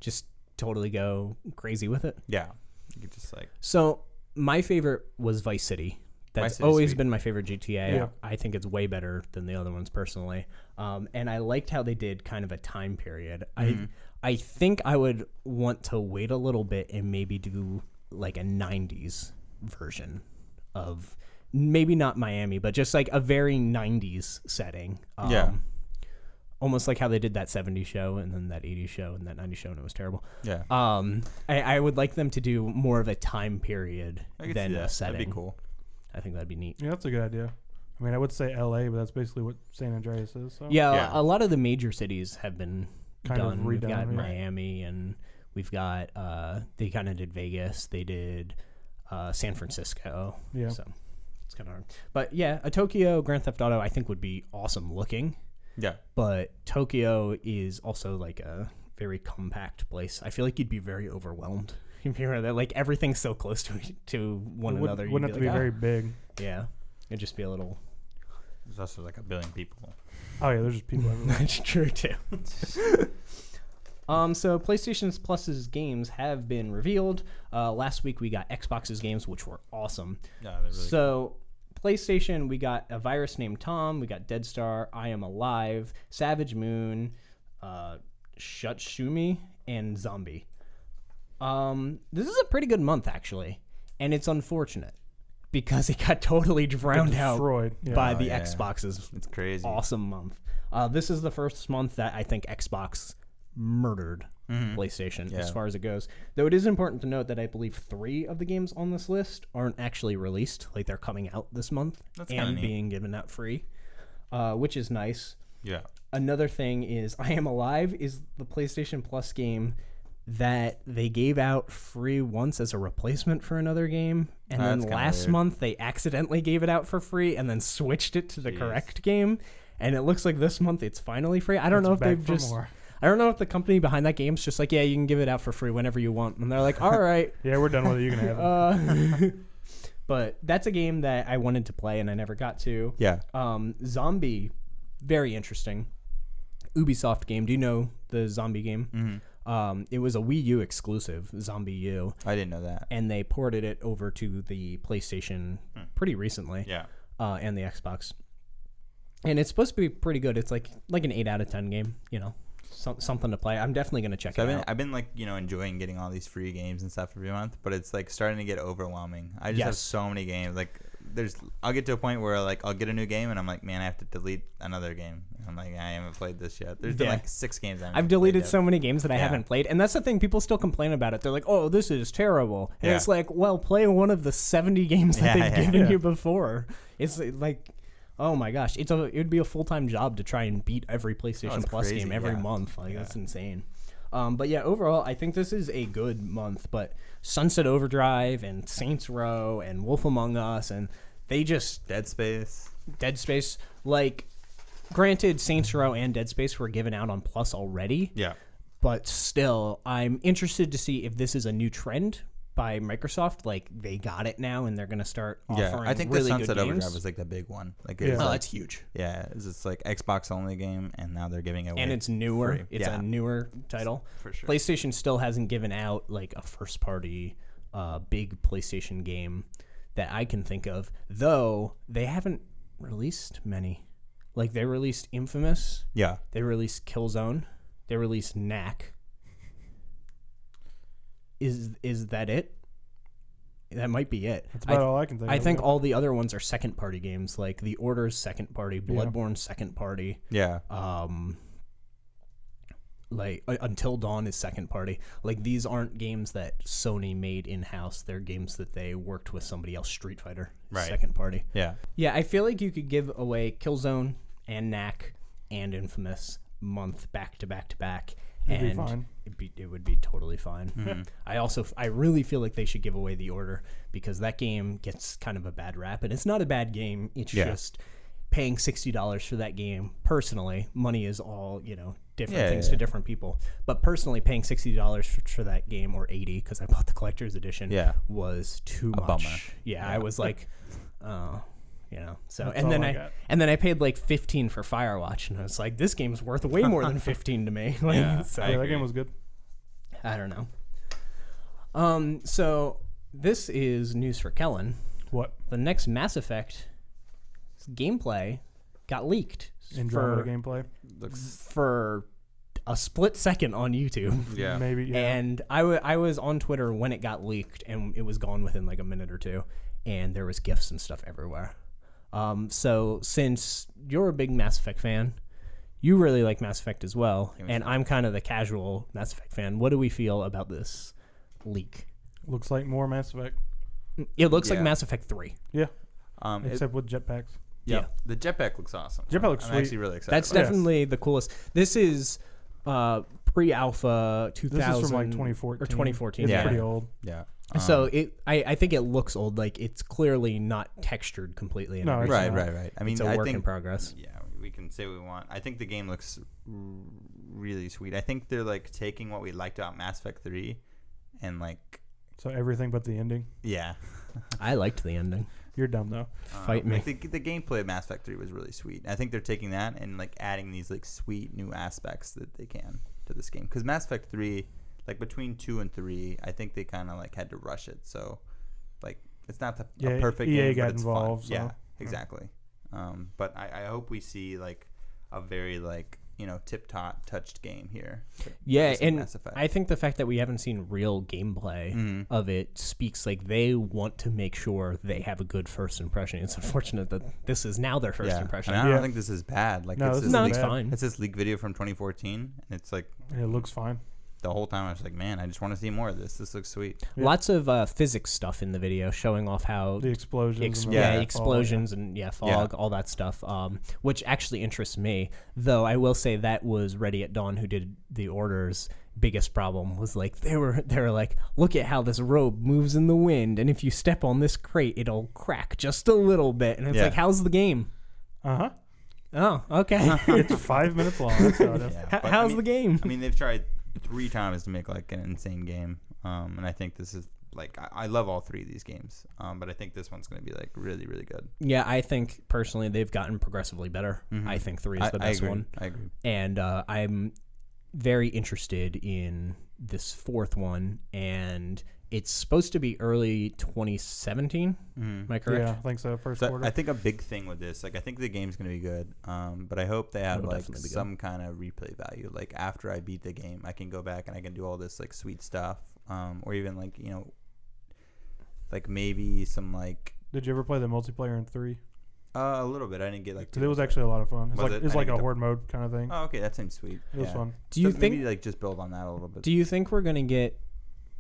just totally go crazy with it. Yeah, you could just like. So my favorite was Vice City. That's City's always sweet. been my favorite GTA. Yeah. I think it's way better than the other ones personally. And I liked how they did kind of a time period. I think I would want to wait a little bit and maybe do like a 90s version of maybe not Miami, but just like a very 90s setting. Yeah. Almost like how they did that 70s show and then that 80s show and that 90s show, and it was terrible. Yeah. I would like them to do more of a time period I could than see a that. setting. That'd be cool. I think that'd be neat. Yeah, that's a good idea. I mean, I would say LA, but that's basically what San Andreas is. So. Yeah, Yeah. a lot of the major cities have been Kind of done. We've redone, got yeah. Miami, and we've got they kind of did Vegas. They did San Francisco. Yeah. So it's kind of hard. But yeah, a Tokyo Grand Theft Auto I think would be awesome looking. Yeah. But Tokyo is also like a very compact place. I feel like you'd be very overwhelmed if you were there. Like everything's so close to one another. Wouldn't have to be very big. Yeah, it'd just be a little. There's also like 1 billion people. Oh yeah, there's just people everywhere. That's true too. So PlayStation Plus's games have been revealed. Last week we got Xbox's games, which were awesome. Yeah, they're really So PlayStation, we got A Virus Named Tom, we got Dead Star, I Am Alive, Savage Moon, Shutshumi, and Zombie. This is a pretty good month, actually, and it's unfortunate because it got totally drowned out by the Xbox's It's crazy. awesome month. This is the first month that I think Xbox murdered PlayStation as far as it goes. Though it is important to note that I believe 3 of the games on this list aren't actually released. Like, they're coming out this month and being given out free, which is nice. Yeah. Another thing is I Am Alive is the PlayStation Plus game that they gave out free once as a replacement for another game. And then last month they accidentally gave it out for free and then switched it to the correct game. And it looks like this month it's finally free. I don't know if they've just... I don't know if the company behind that game's just like, yeah, you can give it out for free whenever you want. And they're like, all right. Yeah, we're done with it. You can have it. But that's a game that I wanted to play and I never got to. Yeah. Zombie, very interesting. Ubisoft game. Do you know the Zombie game? It was a Wii U exclusive, Zombie U. I didn't know that. And they ported it over to the PlayStation pretty recently. Yeah. And the Xbox. And it's supposed to be pretty good. It's like an 8 out of 10 game, you know. Something to play. I'm definitely going to check it out. I've been like, enjoying getting all these free games and stuff every month, but it's like starting to get overwhelming. I just have so many games. Like I'll get to a point where like I'll get a new game and I'm like, man, I have to delete another game. I'm like, I haven't played this yet. There's been like 6 games I've deleted so many games that I haven't played. And that's the thing. People still complain about it. They're like, oh, this is terrible. And it's like, well, play one of the 70 games that they've given you before. It's like... Oh my gosh, it would be a full-time job to try and beat every PlayStation Plus game every month. Like that's insane. But yeah, overall, I think this is a good month. But Sunset Overdrive and Saints Row and Wolf Among Us and they just Dead Space. Like, granted, Saints Row and Dead Space were given out on Plus already. Yeah. But still, I'm interested to see if this is a new trend by Microsoft. Like, they got it now and they're going to start offering I think really the good Sunset games. Overdrive was like the big one. Like, that's huge. Yeah, it's like Xbox only game and now they're giving it away. And it's newer. Free. It's a newer title. For sure. PlayStation still hasn't given out like a first party big PlayStation game that I can think of, though they haven't released many. Like, they released Infamous. Yeah. They released Killzone. They released Knack. Is that it? That might be it. That's about all I can think of. I think all the other ones are second party games, like The Order's second party, Bloodborne's second party. Yeah. Like Until Dawn is second party. Like, these aren't games that Sony made in house. They're games that they worked with somebody else. Street Fighter, second party. Yeah. Yeah, I feel like you could give away Killzone and Knack and Infamous month back to back to back. It'd be fine. It would be totally fine. Mm-hmm. I really feel like they should give away The Order because that game gets kind of a bad rap, and it's not a bad game. It's just paying $60 for that game. Personally, money is all, different things to different people. But personally, paying $60 for that game, or $80 because I bought the collector's edition, was too much. Bummer. Yeah, I was like, so and then I paid like $15 for Firewatch, and I was like, this game's worth way more than $15 to me. Like, that game was good. I don't know. So this is news for Kellen. What? The next Mass Effect gameplay got leaked gameplay for a split second on YouTube. Yeah, maybe. Yeah. And I was on Twitter when it got leaked, and it was gone within like a minute or two, and there was GIFs and stuff everywhere. So since you're a big Mass Effect fan, you really like Mass Effect as well, and I'm kind of the casual Mass Effect fan. What do we feel about this leak? Looks like more Mass Effect. It looks like Mass Effect 3. Yeah. Except with jetpacks. Yeah. The jetpack looks awesome. Jetpack looks sweet. I'm actually really excited. That's definitely the coolest. This is pre-alpha 2000. This is from like 2014. Or 2014. It's pretty old. Yeah. So I think it looks old. Like, it's clearly not textured completely. No, it's right. not. I mean, it's a work in progress. Yeah, we can say what we want. I think the game looks really sweet. I think they're like taking what we liked about Mass Effect 3 and like... So everything but the ending? Yeah. I liked the ending. You're dumb, though. Fight me. Like the gameplay of Mass Effect 3 was really sweet. I think they're taking that and like adding these like sweet new aspects that they can to this game. Because Mass Effect 3, like between 2 and 3, I think they kind of like had to rush it. So like it's not a perfect EA game, got but it's involved. fun. So. Yeah. exactly. But I hope we see like a very like tip-top touched game here. Yeah, just like and Mass Effect. I think the fact that we haven't seen real gameplay of it speaks like they want to make sure they have a good first impression. It's unfortunate that this is now their first impression. I don't think this is bad. Like No, it's this this isn't leak, it's bad. fine. It's this leak video from 2014, and it's like It looks fine. the whole time I was like, man, I just want to see more of this. This looks sweet. Yeah. Lots of physics stuff in the video showing off how The explosions. and the yeah, fog, explosions and fog, all that stuff, which actually interests me. Though I will say that was Ready at Dawn who did the orders. Biggest problem was like they were like, look at how this rope moves in the wind, and if you step on this crate, it'll crack just a little bit. And it's like, how's the game? Uh-huh. Oh, okay. It's 5 minutes long. That's how it is. Yeah, but, How's the game? I mean, they've tried 3 times to make like an insane game, and I think this is like I love all 3 of these games, but I think this one's going to be like really, really good. Yeah, I think personally they've gotten progressively better. I think 3 is the best one. I agree. And I'm very interested in this 4th one, and it's supposed to be early 2017. Am I correct? Yeah, I think so. First So quarter. I think a big thing with this, like I think the game's going to be good, but I hope they have It'll like definitely be good. some kind of replay value. Like after I beat the game, I can go back and I can do all this like sweet stuff, or even like like maybe some like Did you ever play the multiplayer in 3? a little bit. I didn't get like. Because it was actually a lot of fun. It's Was like it? it's I like didn't a get horde mode kind of thing. Oh, okay, that seems sweet. It was fun. Do you So think? maybe like just build on that a little bit? Do you think we're gonna get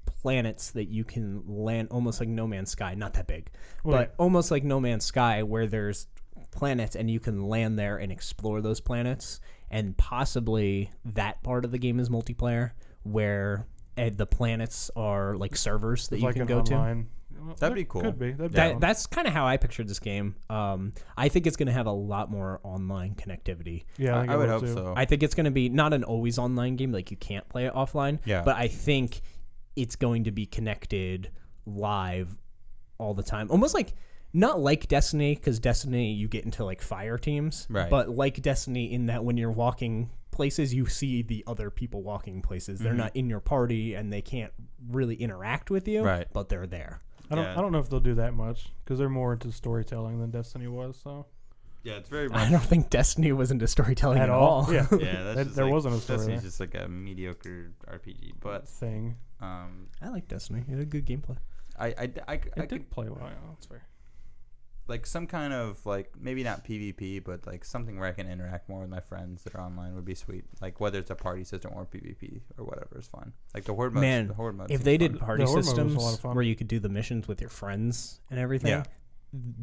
planets that you can land almost like No Man's Sky? Not that big, Well, but almost like No Man's Sky, where there's planets and you can land there and explore those planets, and possibly that part of the game is multiplayer, where the planets are like servers that it's you like can an go to. online. That'd be cool. Could be. That'd be Yeah. fun. That's kind of how I pictured this game. I think it's going to have a lot more online connectivity. Yeah, think I it would will hope too. so. I think it's going to be not an always online game, like you can't play it offline. Yeah. But I think it's going to be connected live all the time. Almost like, not like Destiny, because Destiny you get into like fire teams. Right. But like Destiny in that when you're walking places, you see the other people walking places. They're not in your party and they can't really interact with you. Right. But they're there. I don't know if they'll do that much because they're more into storytelling than Destiny was. So Yeah, it's very I much. don't think Destiny was into storytelling at all. Yeah, Yeah, that's just there like, wasn't a story Destiny's there. just like a mediocre RPG, but thing. I like Destiny. It had good gameplay. I It could did play well. Yeah, that's fair. like some kind of like maybe not PvP, but like something where I can interact more with my friends that are online would be sweet. Like whether it's a party system or PvP or whatever is fun. Like the horde mode. Man, the horde mode if seems they fun. did party The Horde mode was a lot systems of fun. where you could do the missions with your friends and everything, Yeah.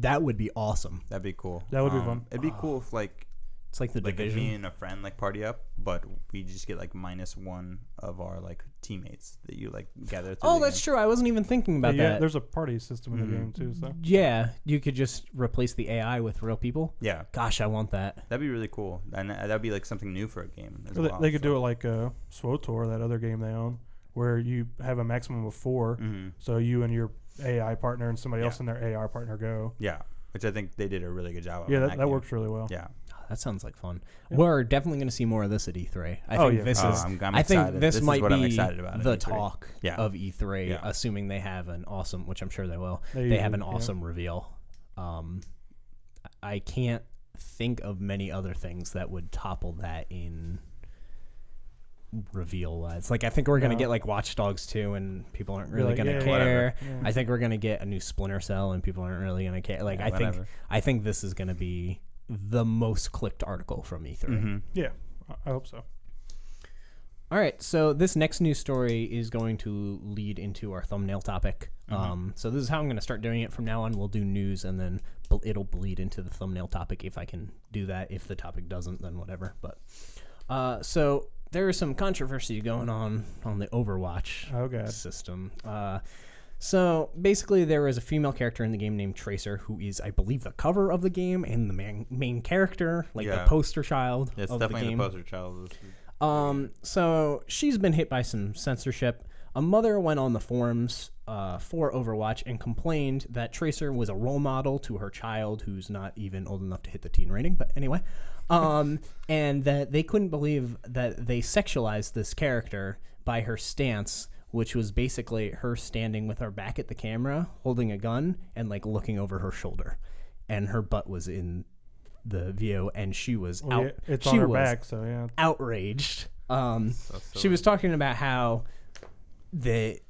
that would be awesome. That'd be cool. That would be fun. It'd be cool if like It's like the if Division. me and a friend like party up, but we just get like -1 of our like teammates that you like gather. Oh, that's true. I wasn't even thinking about Yeah, that. there's a party system in the game too. So Yeah, you could just replace the AI with real people. Yeah, Gosh, I want that. that'd be really cool, and that'd be like something new for a game. As Or well, they could do it like SWOTOR, that other game they own, where you have a maximum of 4. Mm-hmm. So you and your AI partner and somebody Yeah. else and their AR partner go. Yeah, which I think they did a really good job of. Yeah, in that game. works really well. Yeah. Oh, that sounds like fun. Yeah. We're definitely going to see more of this at E3. I Oh, think yeah. this Oh, is. I'm I think excited. this This is might what be I'm excited about at the E3. talk Yeah. of E3, Yeah. assuming they have an awesome, which I'm sure they will. They They have an usually- yeah. awesome reveal. I can't think of many other things that would topple that in reveal wise. Like I think we're gonna No. get like Watch Dogs 2 and people aren't Be really like, gonna yeah, care. whatever. Yeah. I think we're gonna get a new Splinter Cell and people aren't really gonna care. Like Yeah, I think this is gonna be the most clicked article from E3. Mm-hmm. Yeah, I hope so. All right, so this next news story is going to lead into our thumbnail topic. So this is how I'm going to start doing it from now on. We'll do news, and then it'll bleed into the thumbnail topic if I can do that. If the topic doesn't, then whatever. But so there is some controversy going on the Overwatch Oh, God. system. So basically, there is a female character in the game named Tracer, who is, I believe, the cover of the game and the main character, like the Yeah. poster child Yeah, it's of the definitely game. the poster child. So she's been hit by some censorship. A mother went on the forums for Overwatch and complained that Tracer was a role model to her child, who's not even old enough to hit the teen rating. But anyway, and that they couldn't believe that they sexualized this character by her stance, which was basically her standing with her back at the camera, holding a gun and like looking over her shoulder. and her butt was in the view, and she was it's she on her was back, so yeah. outraged. So She was talking about how they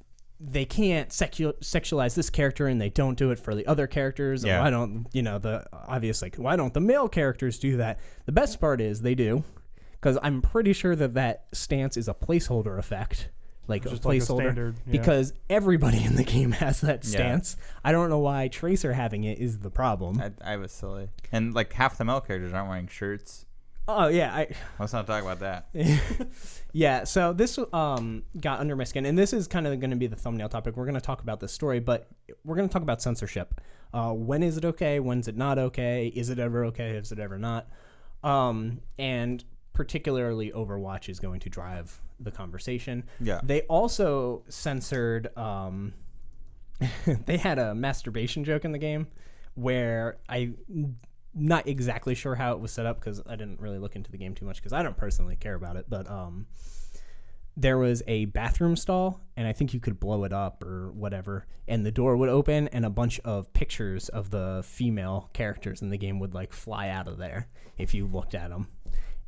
can't sexualize this character, and they don't do it for the other characters. Yeah. Why don't the obvious, like, why don't the male characters do that? The best part is they do, because I'm pretty sure that stance is a placeholder effect, like Just a like a placeholder, standard, yeah. because everybody in the game has that stance. I don't know why Tracer having it is the problem. I was silly, and like half the male characters aren't wearing shirts. Oh yeah, Let's not talk about that. Yeah, so this got under my skin, and this is kind of going to be the thumbnail topic. We're going to talk about this story, but we're going to talk about censorship. When is it okay? When's it not okay? Is it ever okay? Is it ever not? And particularly Overwatch is going to drive the conversation. Yeah. They also censored, they had a masturbation joke in the game where not exactly sure how it was set up because I didn't really look into the game too much because I don't personally care about it. But there was a bathroom stall, and I think you could blow it up or whatever, and the door would open, and a bunch of pictures of the female characters in the game would like fly out of there if you looked at them.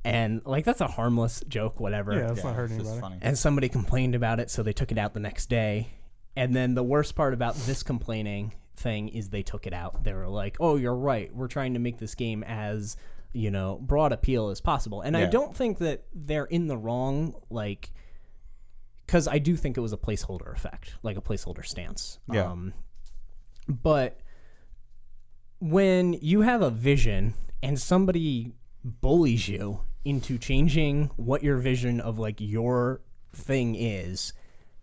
And like that's a harmless joke, whatever. Yeah, it's not hurting it's just anybody. funny. And somebody complained about it, so they took it out the next day. And then the worst part about this complaining thing is they took it out. They were like, "Oh, you're right. We're trying to make this game as, broad appeal as possible." And I Yeah. don't think that they're in the wrong, like, because I do think it was a placeholder effect, like a placeholder stance. Yeah. But when you have a vision and somebody bullies you into changing what your vision of like your thing is,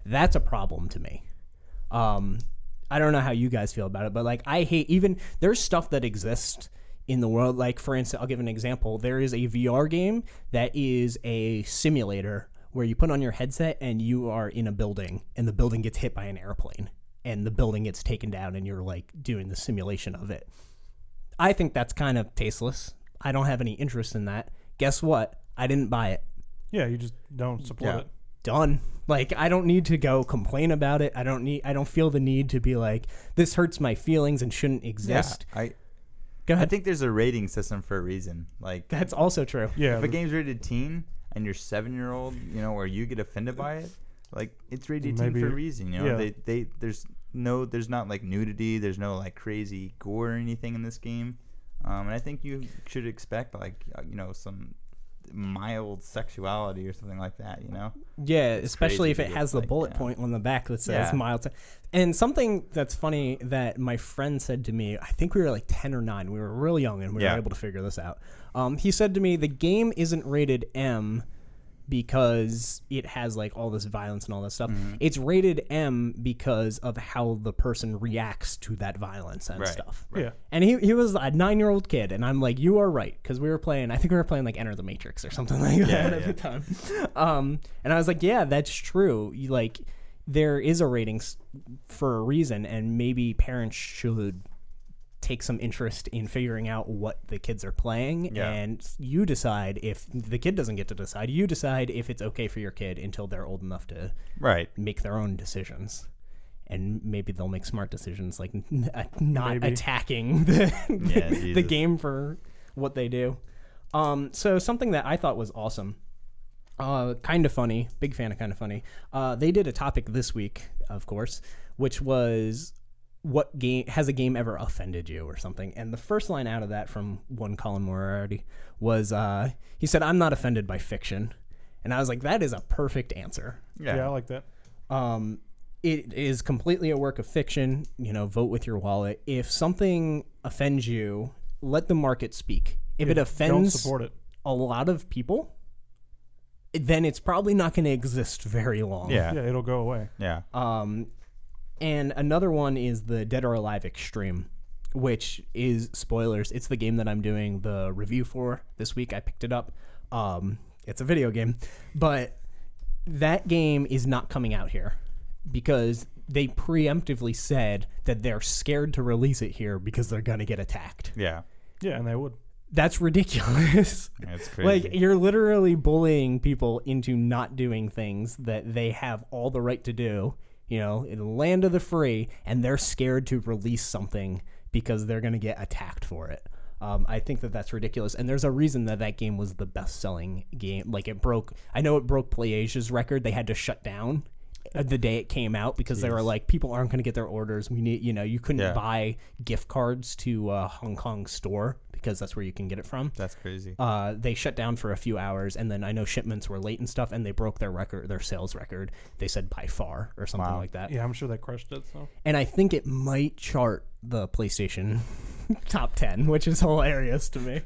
that's a problem to me. I don't know how you guys feel about it, but like I hate even there's stuff that exists in the world. Like for instance, I'll give an example. There is a VR game that is a simulator where you put on your headset and you are in a building and the building gets hit by an airplane and the building gets taken down and you're like doing the simulation of it. I think that's kind of tasteless. I don't have any interest in that. Guess what? I didn't buy it. Yeah, you just don't support it. Done. Like I don't need to go complain about it. I don't feel the need to be like this hurts my feelings and shouldn't exist. Yeah, Go I ahead. think there's a rating system for a reason. Like That's also true. Yeah, if a game's rated teen and you're 7-year-old, or you get offended by it, like it's rated teen Maybe- for a reason. yeah. They there's not like nudity, there's no like crazy gore or anything in this game, and I think you should expect like some mild sexuality or something like that. Yeah, especially if crazy it to has the like, bullet point on the back that says Yeah. mild. And something that's funny that my friend said to me, I think we were like 10 or 9. We were real young and we were able to figure this out. He said to me, the game isn't rated M because it has like all this violence and all that stuff. Mm-hmm. It's rated M because of how the person reacts to that violence and Right. stuff. Yeah. And he was a 9-year-old kid, and I'm like, you are right, because I think we were playing like Enter the Matrix or something like that at the time. And I was like, yeah, that's true. There is a rating for a reason, and maybe parents should take some interest in figuring out what the kids are playing, Yeah. and you decide. If the kid doesn't get to decide, you decide if it's okay for your kid until they're old enough to Right. make their own decisions. And maybe they'll make smart decisions, like not Maybe. attacking the Jesus. the game for what they do. So something that I thought was awesome, kind of funny, big fan of kind of funny. They did a topic this week, of course, which was what game has a game ever offended you or something. And the first line out of that from one Colin Moriarty was he said, "I'm not offended by fiction," and I was like, that is a perfect answer. Yeah, I like that. It is completely a work of fiction. Vote with your wallet. If something offends you, let the market speak. If it Don't offends support it. a lot of people, then it's probably not going to exist very long. Yeah. Yeah, it'll go away. Yeah. And another one is the Dead or Alive Extreme, which is, spoilers, it's the game that I'm doing the review for this week. I picked it up. It's a video game, but that game is not coming out here because they preemptively said that they're scared to release it here because they're going to get attacked. Yeah. Yeah, and they would. That's ridiculous. It's crazy. Like, you're literally bullying people into not doing things that they have all the right to do, in the land of the free, and they're scared to release something because they're going to get attacked for it. I think that that's ridiculous, and there's a reason that game was the best-selling game. Like it broke PlayAsia's record. They had to shut down the day it came out because they were like, people aren't going to get their orders. We need, you couldn't buy gift cards to a Hong Kong store because that's where you can get it from. That's crazy. They shut down for a few hours, and then I know shipments were late and stuff, and they broke their sales record. They said by far or something like that. Yeah, I'm sure they crushed it. So. And I think it might chart the PlayStation top 10, which is hilarious to me.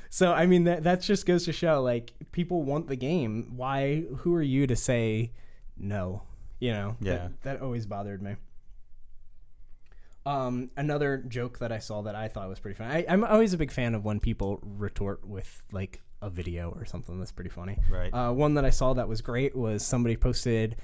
So I mean that just goes to show, like, people want the game. Who are you to say no? That always bothered me. Another joke that I saw that I thought was pretty funny. I'm always a big fan of when people retort with like a video or something that's pretty funny. Right. One that I saw that was great was somebody posted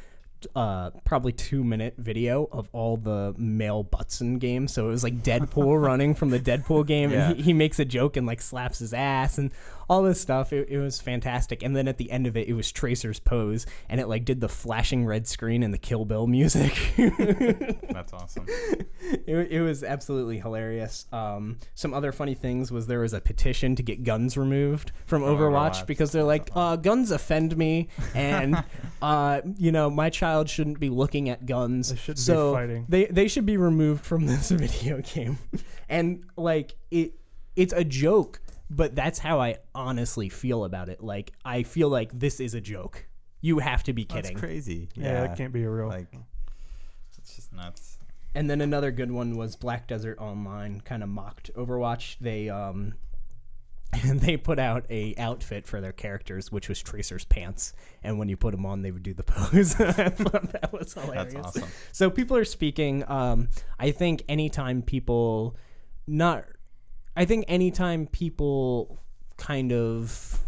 probably 2-minute video of all the male butts in games. So it was like Deadpool running from the Deadpool game, and he makes a joke and like slaps his ass and all this stuff. It was fantastic. And then at the end of it was Tracer's pose, and it like did the flashing red screen and the Kill Bill music. That's awesome. It was absolutely hilarious. Some other funny things was there was a petition to get guns removed from Overwatch because they're like, guns offend me, and my child shouldn't be looking at guns. They shouldn't be fighting. They should be removed from this video game. And like it's a joke, but that's how I honestly feel about it. Like, I feel like this is a joke. You have to be kidding. That's crazy. Yeah, that can't be a real. Like, it's just nuts. And then another good one was Black Desert Online kind of mocked Overwatch. They put out a outfit for their characters, which was Tracer's pants, and when you put them on, they would do the pose. I thought that was hilarious. That's awesome. So people are speaking. I think anytime people kind of,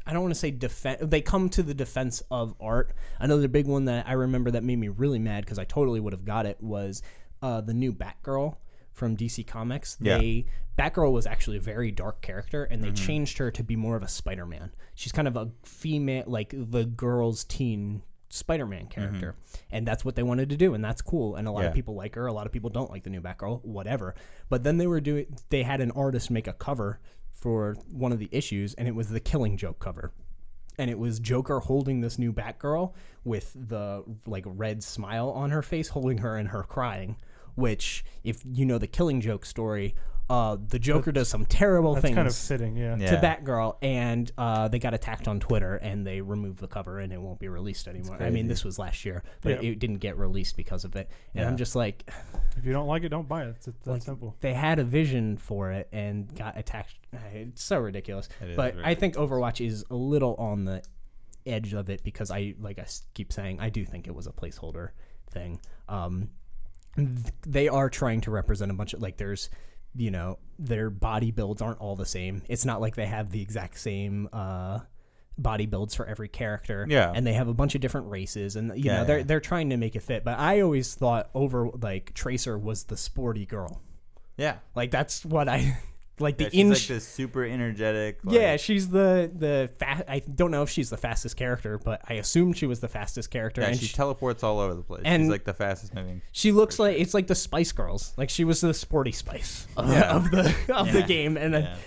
I don't want to say defend. They come to the defense of art. Another big one that I remember that made me really mad because I totally would have got it was the new Batgirl from DC Comics. Batgirl was actually a very dark character, and they changed her to be more of a Spider-Man. She's kind of a female, like the girls' teen Spider-Man character, and that's what they wanted to do, and that's cool. And a lot of people like her. A lot of people don't like the new Batgirl, whatever. But then they had an artist make a cover for one of the issues, and it was the Killing Joke cover. And it was Joker holding this new Batgirl with the like red smile on her face, holding her and her crying. Which, if you know the Killing Joke story, the Joker does some terrible things. That's kind of fitting, to Batgirl, and they got attacked on Twitter, and they removed the cover, and it won't be released anymore. I mean, this was last year, but it didn't get released because of it. And I'm just like, if you don't like it, don't buy it. It's that simple. They had a vision for it and got attacked. It's so ridiculous. But I think Overwatch is a little on the edge of it because I keep saying, I do think it was a placeholder thing. They are trying to represent a bunch of, like, there's, their body builds aren't all the same. It's not like they have the exact same body builds for every character. Yeah. And they have a bunch of different races, and they're trying to make it fit. But I always thought Tracer was the sporty girl. Yeah. Like, that's what I like. She's like the super energetic. She's the fast. I don't know if she's the fastest character, but I assumed she was the fastest character. Yeah, and she teleports all over the place. And she's like the fastest moving. She looks like it's like the Spice Girls. Like, she was the sporty Spice of the game,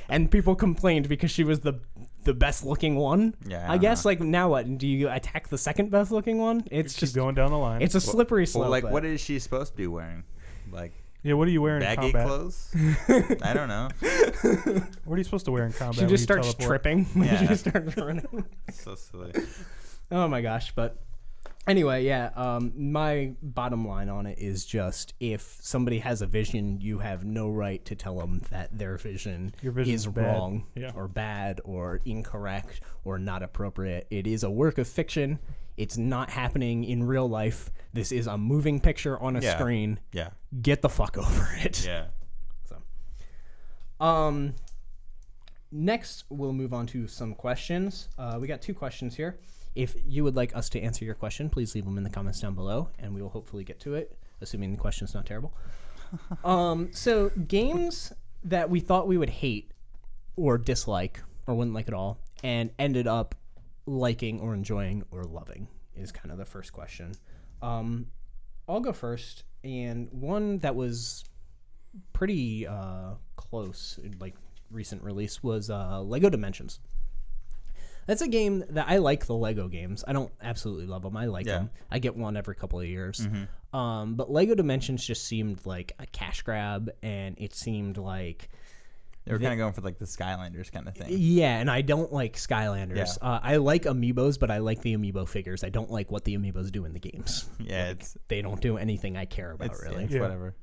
and people complained because she was the best looking one. Yeah, I guess. Like, now what? Do you attack the second best looking one? It's just going down the line. It's a slippery slope. Well, like, what is she supposed to be wearing? Like. Yeah, what are you wearing in combat? Clothes? I don't know. What are you supposed to wear in combat? She just starts tripping. She just starts running. So silly. Oh my gosh. But anyway, my bottom line on it is just, if somebody has a vision, you have no right to tell them that their vision is wrong or bad or incorrect or not appropriate. It is a work of fiction. It's not happening in real life. This is a moving picture on a screen. Yeah. Get the fuck over it. Yeah. So, next we'll move on to some questions. We got 2 questions here. If you would like us to answer your question, please leave them in the comments down below, and we will hopefully get to it, assuming the question's not terrible. So, games that we thought we would hate or dislike or wouldn't like at all, and ended up liking or enjoying or loving, is kind of the first question. I'll go first. And one that was pretty close, like recent release, was Lego Dimensions. That's a game that I like. The Lego games, I don't absolutely love them. I like them. I get one every couple of years. But Lego Dimensions just seemed like a cash grab, and it seemed like They were kind of going for like the Skylanders kind of thing. Yeah, and I don't like Skylanders. Yeah. I like amiibos, but I like the amiibo figures. I don't like what the amiibos do in the games. Yeah, Like, they don't do anything I care about, really. It's whatever.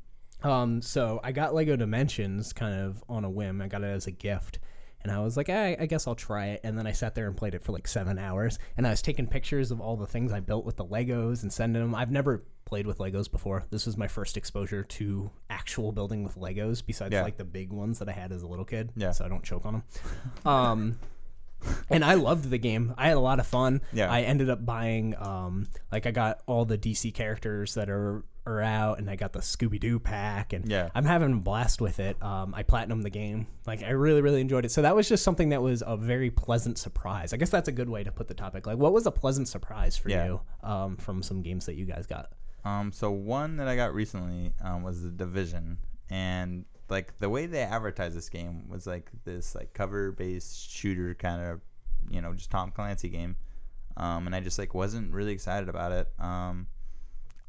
So I got Lego Dimensions kind of on a whim. I got it as a gift. And I was like, I guess I'll try it. And then I sat there and played it for like 7 hours. And I was taking pictures of all the things I built with the Legos and sending them. I've never played with Legos before. This was my first exposure to actual building with Legos, besides like the big ones that I had as a little kid. Yeah. So I don't choke on them. And I loved the game. I had a lot of fun. Yeah. I ended up buying, I got all the DC characters that are out, and I got the Scooby-Doo pack, and I'm having a blast with it. I platinumed the game. Like, I really, really enjoyed it. So that was just something that was a very pleasant surprise. I guess that's a good way to put the topic. Like, what was a pleasant surprise for you from some games that you guys got? So one that I got recently was The Division, and like the way they advertised this game was like this like cover-based shooter kind of, just Tom Clancy game, and I just like wasn't really excited about it.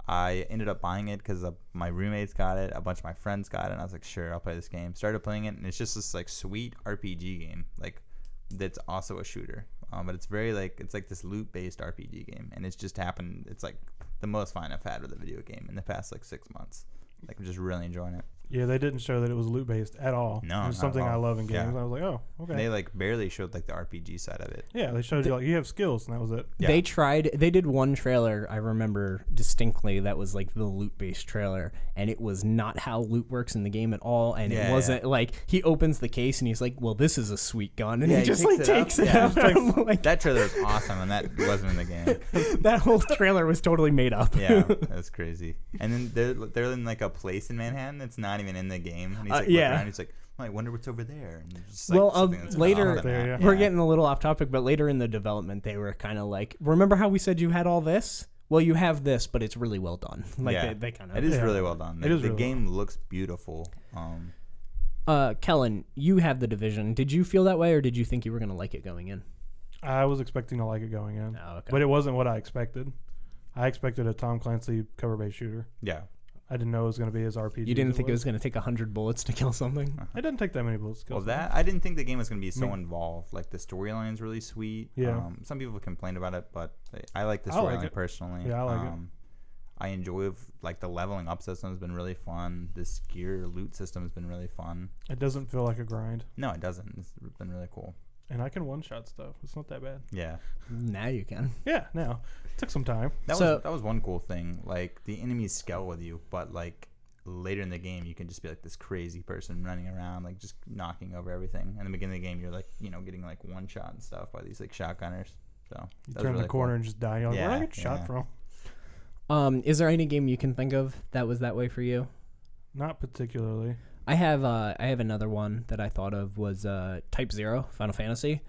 I ended up buying it because my roommates got it, a bunch of my friends got it, and I was like, sure, I'll play this game. Started playing it, and it's just this like sweet RPG game, like that's also a shooter, but it's very like it's like this loot-based RPG game, and it's just happened. It's like the most fun I've had with a video game in the past like 6 months. Like, I'm just really enjoying it. Yeah, they didn't show that it was loot based at all. No, it was something I love in games. Yeah. I was like, oh, okay. And they like barely showed like the RPG side of it. Yeah, they showed you like you have skills, and that was it. Yeah. They did one trailer I remember distinctly that was like the loot based trailer, and it was not how loot works in the game at all. And it wasn't like he opens the case and he's like, well, this is a sweet gun, and he just like takes it out. Like, that trailer was awesome, and that wasn't in the game. That whole trailer was totally made up. Yeah, that's crazy. And then they're in like a place in Manhattan that's not even in the game. And he's like looking around, he's like, I wonder what's over there. And just, like, later, we're getting a little off topic, but later in the development, they were kind of like, remember how we said you had all this? Well, you have this, but it's really well done. Like they kind of. It is really well done. The really game looks beautiful. Kellen, you have The Division. Did you feel that way, or did you think you were going to like it going in? I was expecting to like it going in, okay. But it wasn't what I expected. I expected a Tom Clancy cover-based shooter. Yeah. I didn't know it was going to be as RPG. You didn't think it was going to take 100 bullets to kill something? It didn't take that many bullets to kill something. I didn't think the game was going to be so involved. Like, the storyline's really sweet. Yeah. Some people complained about it, but I like the storyline personally. Yeah, I like it. I enjoy like the leveling up system has been really fun. This gear loot system has been really fun. It doesn't feel like a grind. No, it doesn't. It's been really cool. And I can one-shot stuff. It's not that bad. Yeah. Now you can. Yeah, now. It took some time. That was one cool thing. Like, the enemies scale with you, but like later in the game you can just be like this crazy person running around, like just knocking over everything. In the beginning of the game you're like, getting like one shot and stuff by these like shotgunners. So you turn the corner and just die. You're like, where did I get shot from? Is there any game you can think of that was that way for you? Not particularly. I have another one that I thought of was Type 0, Final Fantasy.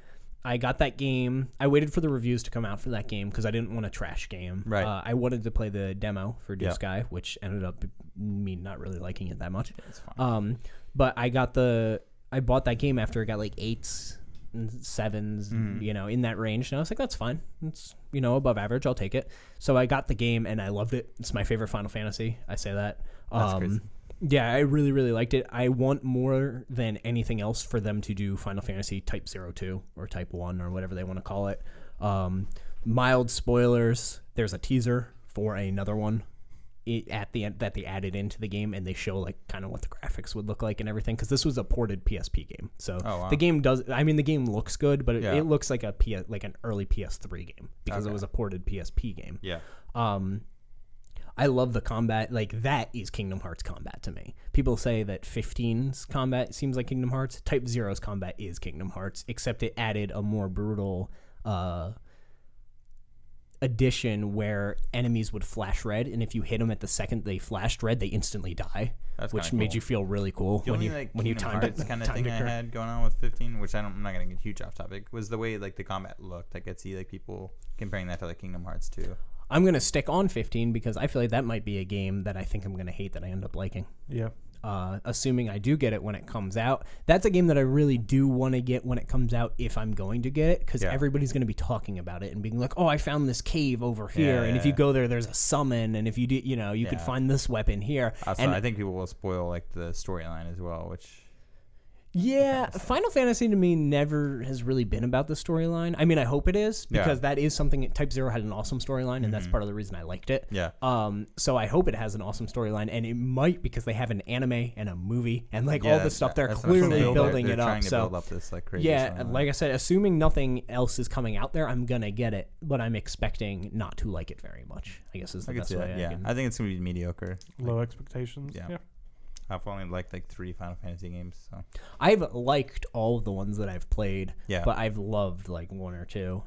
I got that game. I waited for the reviews to come out for that game because I didn't want a trash game. Right. I wanted to play the demo for Blue Sky, which ended up me not really liking it that much. It's fine. But I bought that game after it got like 8s and 7s, in that range. And I was like, that's fine. It's, above average. I'll take it. So I got the game and I loved it. It's my favorite Final Fantasy. I say that. That's crazy. Yeah, I really, really liked it. I want more than anything else for them to do Final Fantasy Type 02 or Type 1 or whatever they want to call it. Mild spoilers. There's a teaser for another one at the end that they added into the game, and they show like kind of what the graphics would look like and everything, because this was a ported PSP game. So the game the game looks good, but it looks like an early PS3 game because it was a ported PSP game. Yeah. I love the combat. Like, that is Kingdom Hearts combat to me. People say that 15's combat seems like Kingdom Hearts. Type 0's combat is Kingdom Hearts, except it added a more brutal addition where enemies would flash red, and if you hit them at the second they flashed red, they instantly die. That's which cool. made you feel really cool the when only, you timed it. Kind of thing I had going on with 15, which I'm not going to get huge off topic, was the way like the combat looked. I could see like people comparing that to like Kingdom Hearts too. I'm going to stick on 15 because I feel like that might be a game that I think I'm going to hate that I end up liking. Yeah. Assuming I do get it when it comes out. That's a game that I really do want to get when it comes out if I'm going to get it, because everybody's going to be talking about it and being like, oh, I found this cave over here, and if you go there's a summon, and if you do, you could find this weapon here. Also, and I think people will spoil like the storyline as well, which... Yeah, Final Fantasy to me never has really been about the storyline. I mean, I hope it is, because that is something. Type 0 had an awesome storyline, and that's part of the reason I liked it. Yeah. So I hope it has an awesome storyline, and it might, because they have an anime and a movie and like all this stuff. They're clearly building it up. Trying to so build up this like crazy. Yeah, storyline. like I said, assuming nothing else is coming out there, I'm gonna get it, but I'm expecting not to like it very much. I guess is the best way. I think it's gonna be mediocre. Low expectations. Yeah. I've only liked like 3 Final Fantasy games, so I've liked all of the ones that I've played, but I've loved like 1 or 2.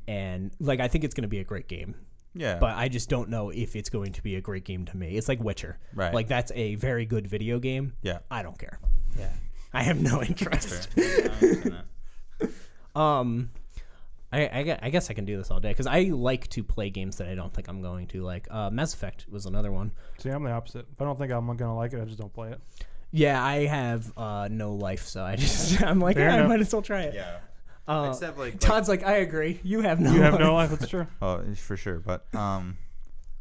And like I think it's going to be a great game. Yeah. But I just don't know if it's going to be a great game to me. It's like Witcher. Right. Like that's a very good video game. Yeah. I don't care. Yeah. I have no interest. I guess I can do this all day because I like to play games that I don't think I'm going to like. Mass Effect was another one. See, I'm the opposite. If I don't think I'm going to like it, I just don't play it. Yeah, I have no life, so I'm like, I might as well try it. Yeah. Except like Todd's like, I agree. You have no life. That's true. Oh, for sure. But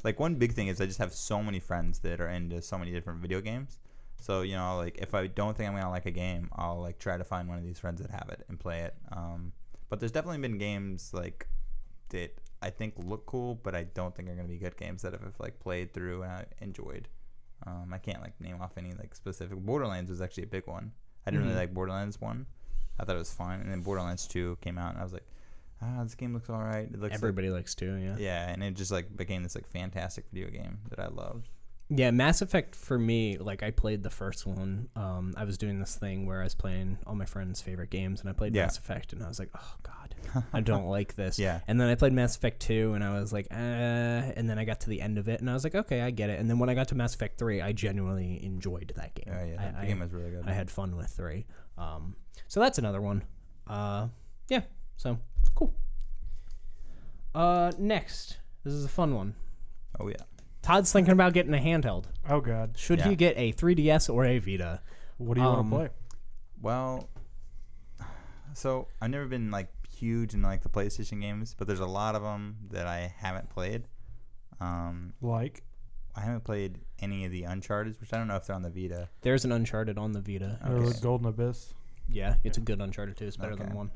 like one big thing is I just have so many friends that are into so many different video games. So like if I don't think I'm gonna like a game, I'll like try to find one of these friends that have it and play it. But there's definitely been games like that I think look cool, but I don't think are going to be good games that I've like played through and I enjoyed. I can't like name off any like specific. Borderlands was actually a big one. I didn't really like Borderlands 1. I thought it was fun, and then Borderlands 2 came out, and I was like, this game looks all right. It looks Everybody likes 2, yeah. Yeah, and it just like became this like fantastic video game that I loved. Yeah, Mass Effect for me, like I played the first one. I was doing this thing where I was playing all my friends' favorite games, and I played Mass Effect, and I was like, oh god, I don't like this. Yeah. And then I played Mass Effect 2, and I was like, and then I got to the end of it, and I was like, okay, I get it. And then when I got to Mass Effect 3, I genuinely enjoyed that game. Yeah, the game was really good. I had fun with 3. So that's another one. Yeah, so cool. Next, this is a fun one. Oh yeah. Todd's thinking about getting a handheld. Oh, God. Should he get a 3DS or a Vita? What do you want to play? Well, so I've never been like huge in like the PlayStation games, but there's a lot of them that I haven't played. Like? I haven't played any of the Uncharted, which I don't know if they're on the Vita. There's an Uncharted on the Vita. Okay. Golden Abyss. Yeah, it's a good Uncharted 2. It's better than 1.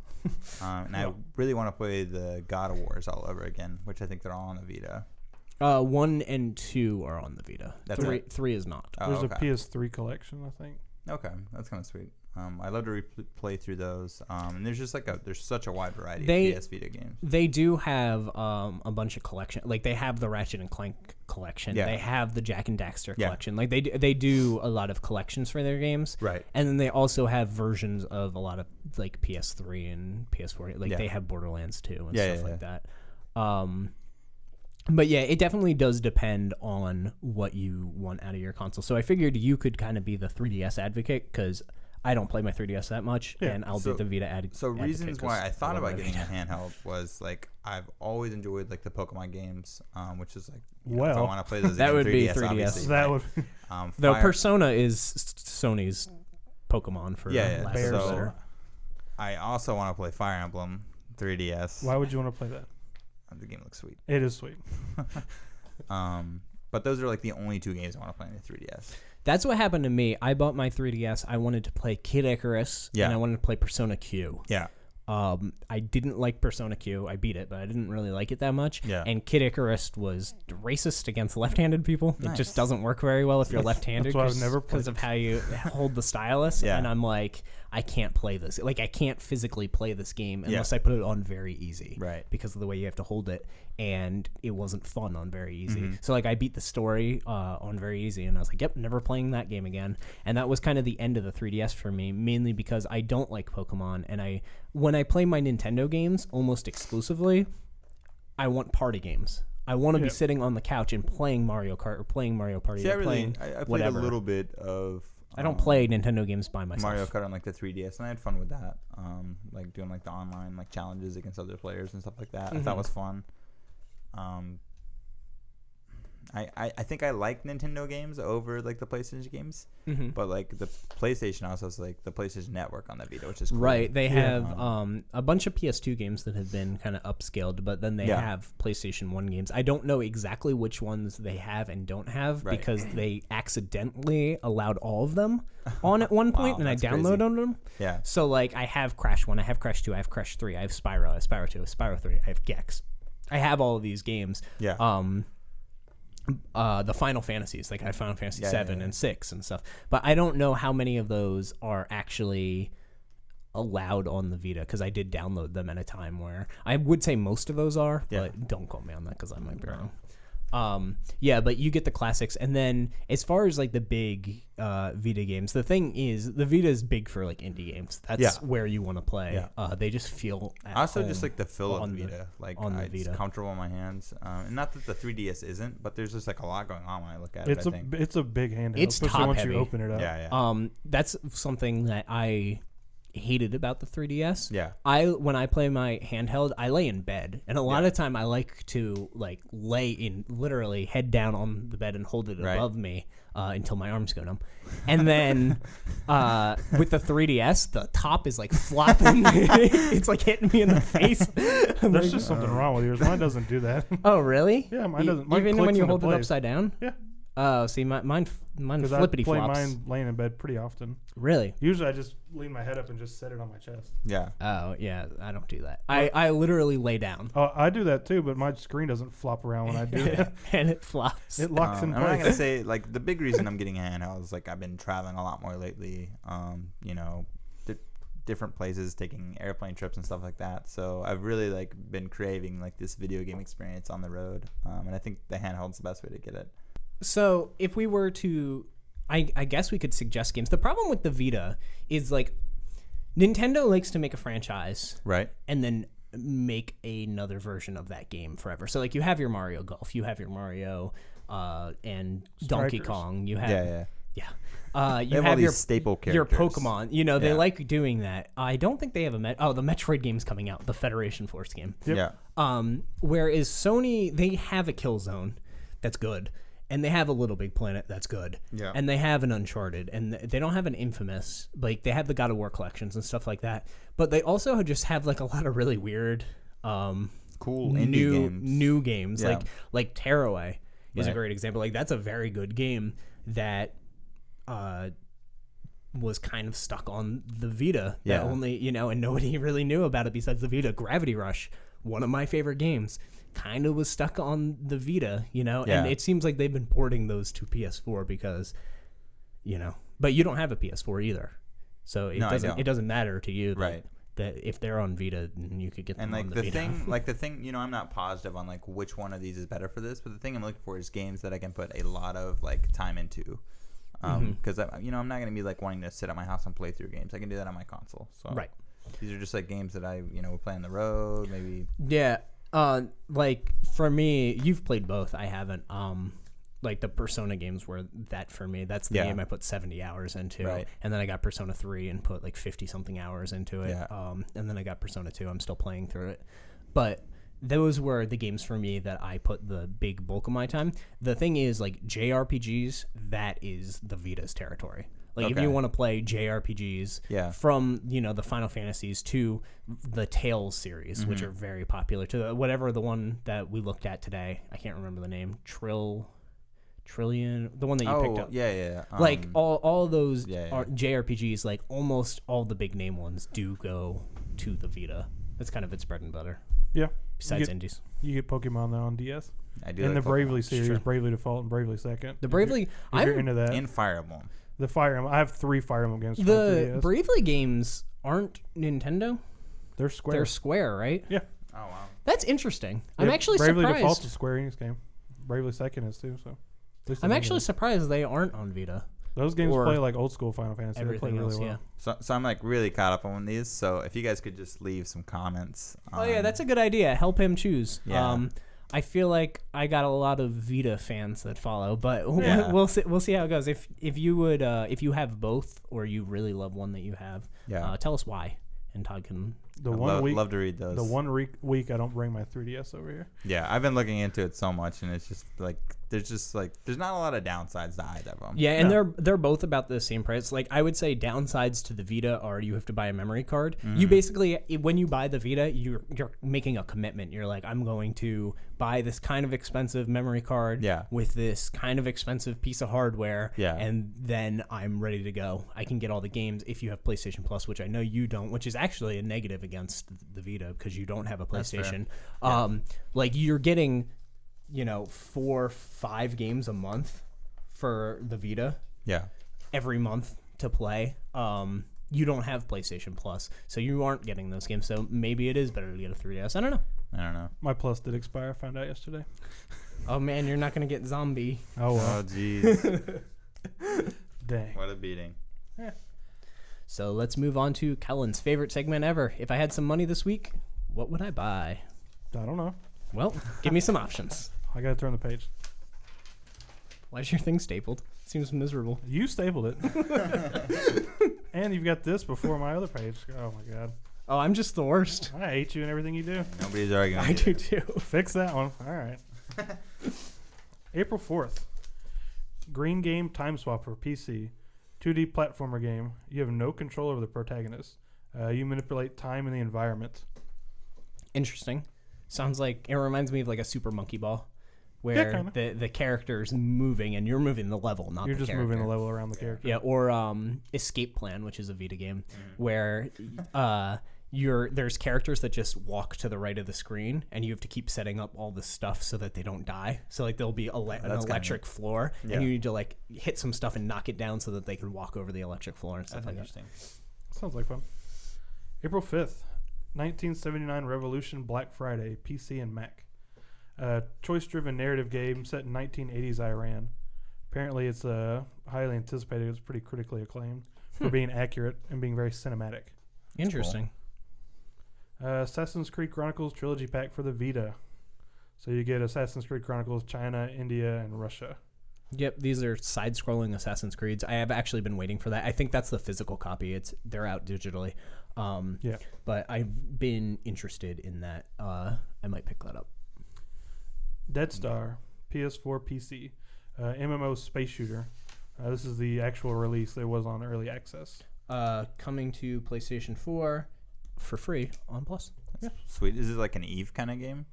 And I really want to play the God of Wars all over again, which I think they're all on the Vita. 1 and 2 are on the Vita. That's 3 is not. Oh, There's a PS3 collection, I think. Okay, that's kind of sweet. I love to play through those. And there's just like there's such a wide variety of PS Vita games. They do have a bunch of collection. Like they have the Ratchet and Clank collection. Yeah. They have the Jak and Daxter collection. Like they do a lot of collections for their games. Right. And then they also have versions of a lot of like PS3 and PS4. Like they have Borderlands 2 and stuff like that. But yeah, it definitely does depend on what you want out of your console. So I figured you could kind of be the 3DS advocate because I don't play my 3DS that much, and I'll be the Vita advocate. So reasons why I thought about getting a handheld was like I've always enjoyed like the Pokemon games, which is like if I want to play those. That would 3DS, be 3DS. obviously, that would. Though Persona is Sony's Pokemon for lack of so better. I also want to play Fire Emblem 3DS. Why would you want to play that? The game looks sweet. It is sweet. But those are like the only 2 games I want to play on the 3DS. That's what happened to me. I bought my 3DS. I wanted to play Kid Icarus, and I wanted to play Persona Q. Yeah. I didn't like Persona Q. I beat it, but I didn't really like it that much. Yeah. And Kid Icarus was racist against left-handed people. Nice. It just doesn't work very well if you're left-handed. That's why I've never played because of how you hold the stylus. Yeah. And I'm like, I can't play this. Like, I can't physically play this game unless I put it on very easy. Right. Because of the way you have to hold it. And it wasn't fun on very easy. So, like, I beat the story on very easy. And I was like, yep, never playing that game again. And that was kind of the end of the 3DS for me, mainly because I don't like Pokemon. And when I play my Nintendo games almost exclusively, I want party games. I want to be sitting on the couch and playing Mario Kart or playing Mario Party. See, or playing I played whatever. a little bit of. I don't play Nintendo games by myself. Mario Kart on like the 3DS, and I had fun with that. Like doing like the online like challenges against other players and stuff like that. I thought was fun. I think I like Nintendo games over like the PlayStation games, but like the PlayStation also has like the PlayStation Network on the Vita, which is cool. Right. They have a bunch of PS2 games that have been kind of upscaled, but then they have PlayStation 1 games. I don't know exactly which ones they have and don't have because they accidentally allowed all of them on at one point, and I downloaded them. Yeah. So like I have Crash 1, I have Crash 2, I have Crash 3, I have Spyro, I have Spyro 2, I have Spyro 3, I have Gex. I have all of these games. Yeah. The Final Fantasies, like I have Final Fantasy 7 and 6 and stuff, but I don't know how many of those are actually allowed on the Vita because I did download them at a time where I would say most of those are, but don't quote me on that because I might be wrong. But you get the classics, and then as far as like the big Vita games, the thing is the Vita is big for like indie games. That's where you want to play. They just feel at also home just like the feel of the Vita, like on the it's Vita. comfortable in my hands. And not that the 3DS isn't, but there's just like a lot going on when I look at it. It's a big handheld. It's especially top once heavy. you open it up. Yeah. That's something that I hated about the 3DS. Yeah. When I play my handheld, I lay in bed, and a lot of time I like to like lay in literally head down on the bed and hold it above me until my arms go numb. And then with the 3DS, the top is like flopping. It's like hitting me in the face. There's just something wrong with yours. Mine doesn't do that. Oh, really? Yeah, mine doesn't. Mine Even clicks when you into hold it place. upside down? Yeah. Oh, see, mine flippity I play flops. mine laying in bed pretty often. Really? Usually I just lean my head up and just set it on my chest. Yeah. Oh, yeah. I don't do that. I literally lay down. Oh, I do that too, but my screen doesn't flop around when I do that. And it flops. It locks in I'm not place. gonna say like the big reason I'm getting a handheld is like I've been traveling a lot more lately. Different places, taking airplane trips and stuff like that. So I've really like been craving like this video game experience on the road, and I think the handheld's the best way to get it. So if we were to, I guess we could suggest games. The problem with the Vita is like Nintendo likes to make a franchise, Right. and then make another version of that game forever. So like you have your Mario Golf, you have your Mario and Donkey Strikers. Kong, you have Yeah. you They have all have these your staple characters. your Pokemon. You know, they Yeah. like doing that. I don't think they have the Metroid game's coming out, the Federation Force game. Yep. Yeah. Whereas Sony, they have a Killzone that's good, and they have a Little Big Planet that's good, Yeah. and they have an Uncharted, and they don't have an Infamous. Like they have the God of War collections and stuff like that, but they also just have like a lot of really weird, Cool indie games. new games. Yeah. Like Tearaway is a Right. great example. Like that's a very good game that was kind of stuck on the Vita. Yeah. That only, and nobody really knew about it besides the Vita. Gravity Rush, one of my favorite games, kind of was stuck on the Vita, Yeah. and it seems like they've been porting those to PS4 because, but you don't have a PS4 either. So No, I don't. it doesn't matter to you Right. that if they're on Vita, then you could get them And on like the the Vita. thing, I'm not positive on like which one of these is better for this, but the thing I'm looking for is games that I can put a lot of like time into. Because I'm not going to be like wanting to sit at my house and play through games. I can do that on my console. So Right. these are just like games that I would play on the road, maybe. Yeah. Like for me, you've played both. I haven't. Like the Persona games were that for me. That's the game I put 70 hours into. Right. And then I got Persona 3 and put like 50 something hours into it. Yeah. And then I got Persona 2. I'm still playing through it. But those were the games for me that I put the big bulk of my time. The thing is, like JRPGs, that is the Vita's territory. Like if you want to play JRPGs from, the Final Fantasies to the Tales series, which are very popular, to whatever the one that we looked at today, I can't remember the name, Trillion, the one that you picked up. Yeah. Like all those yeah. are JRPGs, like almost all the big name ones do go to the Vita. That's kind of its bread and butter. Yeah. Besides indies. You get Pokemon though on DS. I do. In like the Bravely Pokemon. series, True. Bravely Default and Bravely Second. The Bravely, if you're into that. In Fire Emblem. The Fire Emblem. I have 3 Fire Emblem games. the 3DS. Bravely games aren't Nintendo. They're Square. They're Square, right? Yeah. Oh wow. That's interesting. I'm Yeah, actually Bravely surprised. Default's a Square Enix game. Bravely Second is too. So. at least I'm in actually English. surprised they aren't on Vita. Those games or play like old school Final Fantasy. They play Everything really else, well. yeah. So I'm like really caught up on these. So if you guys could just leave some comments. Oh yeah, that's a good idea. Help him choose. Yeah. I feel like I got a lot of Vita fans that follow, but Yeah. we'll see how it goes. If you would if you have both or you really love one that you have, tell us why, and Todd can The one week, love to read those. The one week I don't bring my 3DS over here. Yeah, I've been looking into it so much, and it's just like there's not a lot of downsides to either of them. Yeah, and they're both about the same price. Like I would say, downsides to the Vita are you have to buy a memory card. You basically, when you buy the Vita, you're making a commitment. You're like, I'm going to buy this kind of expensive memory card with this kind of expensive piece of hardware, and then I'm ready to go. I can get all the games if you have PlayStation Plus, which I know you don't, which is actually a negative against the Vita because you don't have a PlayStation. Like you're getting 4-5 games a month for the Vita every month to play. You don't have PlayStation Plus, so you aren't getting those games. So maybe it is better to get a 3DS. I don't know. My Plus did expire. I found out yesterday. Oh man, you're not going to get Zombie. Oh well. Oh jeez. Dang. What a beating. Yeah. So let's move on to Kellen's favorite segment ever. If I had some money this week, what would I buy? I don't know. Well, give me some options. I gotta turn the page. Why is your thing stapled? It seems miserable. You stapled it. And you've got this before my other page. Oh my god. Oh, I'm just the worst. I hate you and everything you do. Nobody's arguing. I do too. Fix that one. All right. April 4th. Green Game Time Swap for PC. 2D platformer game. You have no control over the protagonist. You manipulate time and the environment. Interesting. Sounds like it reminds me of like a Super Monkey Ball, where the character's moving and you're moving the level, not you're the just character. moving the level around the character. Yeah, or Escape Plan, which is a Vita game, where there's characters that just walk to the right of the screen, and you have to keep setting up all this stuff so that they don't die. So like there'll be an electric floor, and you need to like hit some stuff and knock it down so that they can walk over the electric floor and stuff like that. Sounds like fun. April 5th. 1979 Revolution Black Friday, PC and Mac. Choice-driven narrative game set in 1980s Iran. Apparently, it's highly anticipated. It's pretty critically acclaimed for being accurate and being very cinematic. Interesting. Cool. Assassin's Creed Chronicles Trilogy Pack for the Vita. So you get Assassin's Creed Chronicles China, India, and Russia. Yep, these are side-scrolling Assassin's Creeds. I have actually been waiting for that. I think that's the physical copy. They're out digitally. But I've been interested in that. I might pick that up. Dead Star, PS4, PC, MMO space shooter. This is the actual release. It was on early access. Coming to PlayStation 4 for free on Plus. Yeah. Sweet. Is it like an Eve kind of game?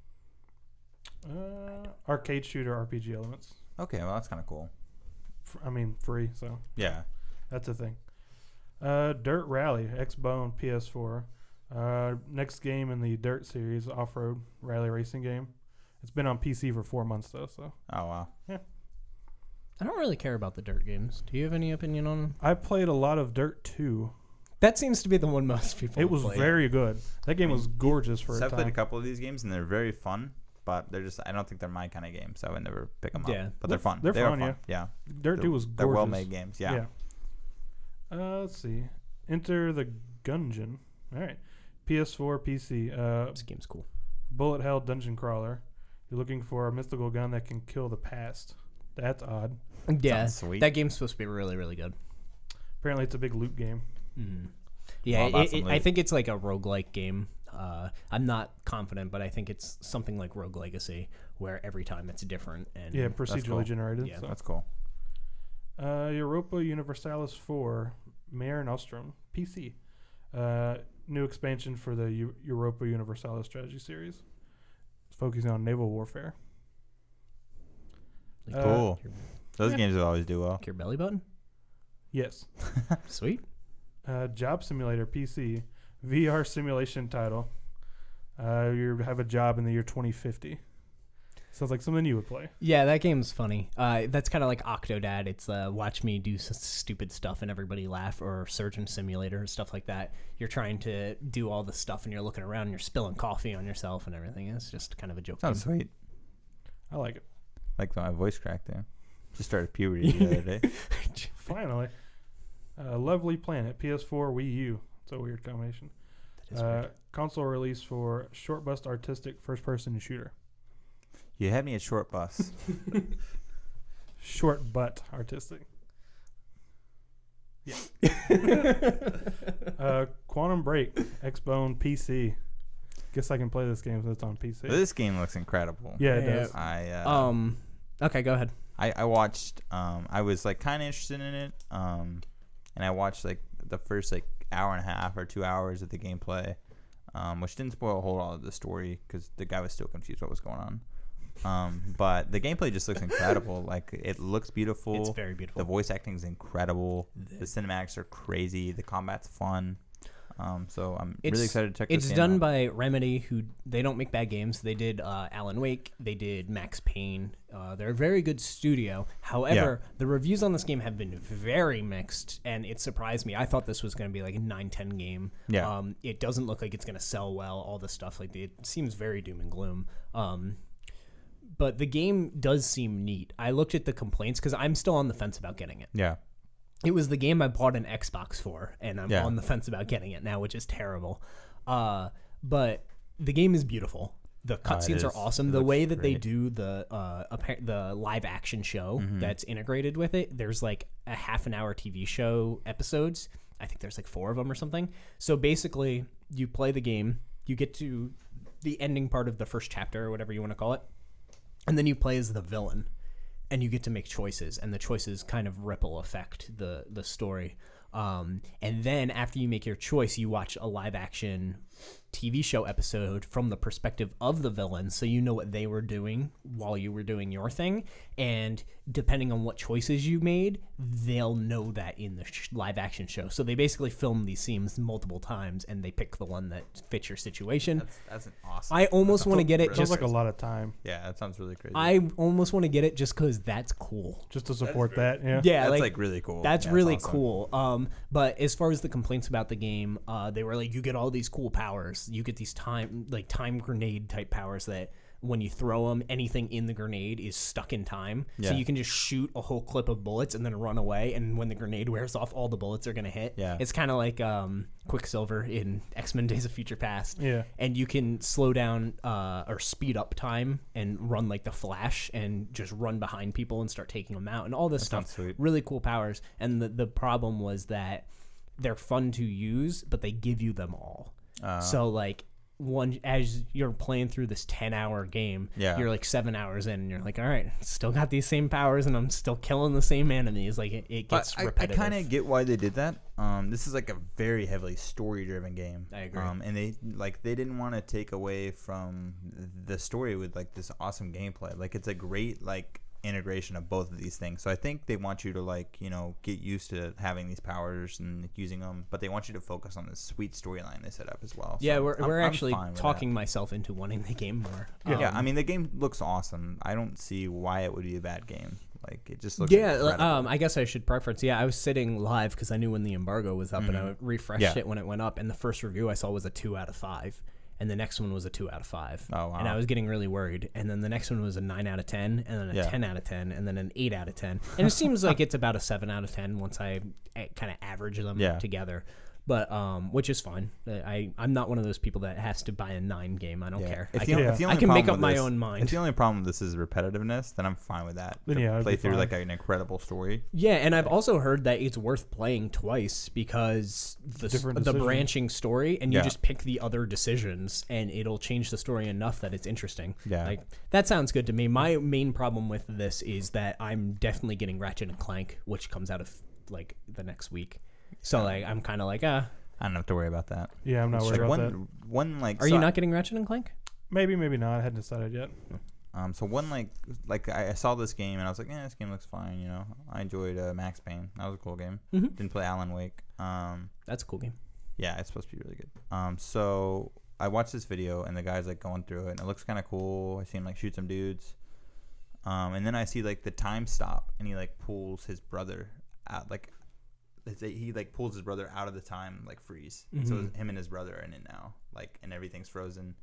Arcade shooter RPG elements. Okay, well that's kind of cool. Free, so. Yeah. That's a thing. Dirt Rally, X-Bone, PS4. Next game in the Dirt series, off-road rally racing game. It's been on PC for 4 months, though, so. Oh, wow. Yeah. I don't really care about the Dirt games. Do you have any opinion on them? I played a lot of Dirt 2. That seems to be the one most people It was play. very good. That game was gorgeous for a time. I've played a couple of these games, and they're very fun, but I don't think they're my kind of game, so I would never pick them up. But they're fun. They're fun, fun, yeah. Dirt 2 was gorgeous. They're well-made games, yeah. Let's see. Enter the Gungeon. All right. PS4, PC. This game's cool. Bullet hell dungeon crawler. You're looking for a mythical gun that can kill the past. That's odd. Yeah, sweet. That game's supposed to be really, really good. Apparently, it's a big loot game. Mm-hmm. Yeah, I think it's like a roguelike game. I'm not confident, but I think it's something like Rogue Legacy, where every time it's different. And procedurally generated. Yeah, so. That's cool. Europa Universalis 4, Mare Nostrum, PC. New expansion for the Europa Universalis strategy series. It's focusing on naval warfare. Cool. Those games will always do well. Your belly button? Yes. Sweet. Job Simulator, PC. VR simulation title. You have a job in the year 2050. Sounds like something you would play. Yeah, that game's funny. That's kind of like Octodad. It's watch me do stupid stuff and everybody laugh, or Surgeon Simulator, stuff like that. You're trying to do all the stuff and you're looking around and you're spilling coffee on yourself and everything. It's just kind of a joke. Sounds sweet. I like it. Like my voice cracked there. Just started puberty the other day. Finally. Lovely Planet, PS4, Wii U. It's a weird combination. That is weird. Console release for short bust artistic first-person shooter. You had me at short bus. Short butt artistic. Yeah. Quantum Break, Xbone PC. Guess I can play this game since it's on PC. This game looks incredible. Yeah, it does. Okay, go ahead. I watched. I was like kind of interested in it. And I watched like the first like hour and a half or 2 hours of the gameplay, which didn't spoil a whole lot of the story because the guy was still confused what was going on. But the gameplay just looks incredible. Like, it looks beautiful. It's very beautiful. The voice acting is incredible. The cinematics are crazy. The combat's fun. So I'm really excited to check this game out. It's done by Remedy, who they don't make bad games. They did Alan Wake. They did Max Payne. They're a very good studio. However, the reviews on this game have been very mixed, and it surprised me. I thought this was going to be like a 9-10 game. Yeah. It doesn't look like it's going to sell well, all this stuff. Like, it seems very doom and gloom. But the game does seem neat. I looked at the complaints because I'm still on the fence about getting it. Yeah. It was the game I bought an Xbox for, and I'm on the fence about getting it now, which is terrible. But the game is beautiful. The cutscenes are awesome. The way that they do the live action show that's integrated with it, there's like a half an hour TV show episodes. I think there's like 4 of them or something. So basically, you play the game, you get to the ending part of the first chapter or whatever you want to call it, and then you play as the villain. And you get to make choices, and the choices kind of ripple affect the story. And then after you make your choice, you watch a live action TV show episode from the perspective of the villain, so you know what they were doing while you were doing your thing. And depending on what choices you made, they'll know that in the live action show. So they basically film these scenes multiple times, and they pick the one that fits your situation. That's an awesome. I almost want to get it. Sounds like a lot of time. Yeah, that sounds really crazy. I almost want to get it just because that's cool. Just to support that, yeah. Yeah, that's like really cool. That's Yeah, really awesome. cool. But as far as the complaints about the game, they were like, you get all these cool powers. You get these time grenade type powers that when you throw them, anything in the grenade is stuck in time. Yeah. So you can just shoot a whole clip of bullets and then run away. And when the grenade wears off, all the bullets are going to hit. Yeah. It's kind of like Quicksilver in X-Men Days of Future Past. Yeah. And you can slow down or speed up time and run like the Flash and just run behind people and start taking them out and all this stuff. Sounds sweet. Really cool powers. And the problem was that they're fun to use, but they give you them all. So like as you're playing through this 10-hour game, you're like 7 hours in and you're like, all right, still got these same powers and I'm still killing the same enemies. Like it gets repetitive. I kind of get why they did that. This is like a very heavily story-driven game. I agree. And they didn't want to take away from the story with like this awesome gameplay. Like, it's a great like integration of both of these things. So I think they want you to like, get used to having these powers and using them, but they want you to focus on this sweet storyline they set up as well. Yeah, so we're I'm actually fine with talking myself into wanting the game more. Yeah, I mean, the game looks awesome. I don't see why it would be a bad game. Like, it just looks incredible. I guess I should preference. Yeah, I was sitting live because I knew when the embargo was up, and I refreshed it when it went up, and the first review I saw was a 2 out of 5. And the next one was a 2 out of 5. Oh, wow. And I was getting really worried. And then the next one was a 9 out of 10, and then a 10 out of 10, and then an 8 out of 10. And it seems like it's about a 7 out of 10 once I kind of average them together. But which is fine. I'm not one of those people that has to buy a 9 game. I don't care. I can make up my own mind. If the only problem with this is repetitiveness, then I'm fine with that. Then play through like an incredible story. Yeah, and I've also heard that it's worth playing twice because the branching story, and you just pick the other decisions, and it'll change the story enough that it's interesting. Yeah, like that sounds good to me. My main problem with this is that I'm definitely getting Ratchet and Clank, which comes out of like the next week. So like I'm kind of like I don't have to worry about that. Yeah, I'm not worried about that. One like. Are you not getting Ratchet and Clank? Maybe not. I hadn't decided yet. So one like I saw this game and I was like, this game looks fine. I enjoyed Max Payne. That was a cool game. Mm-hmm. Didn't play Alan Wake. That's a cool game. Yeah, it's supposed to be really good. So I watched this video and the guy's like going through it and it looks kind of cool. I see him like shoot some dudes. And then I see like the time stop and he like pulls his brother out like. He like pulls his brother out of the time like freeze. Mm-hmm. So him and his brother are in it now, like, and everything's frozen.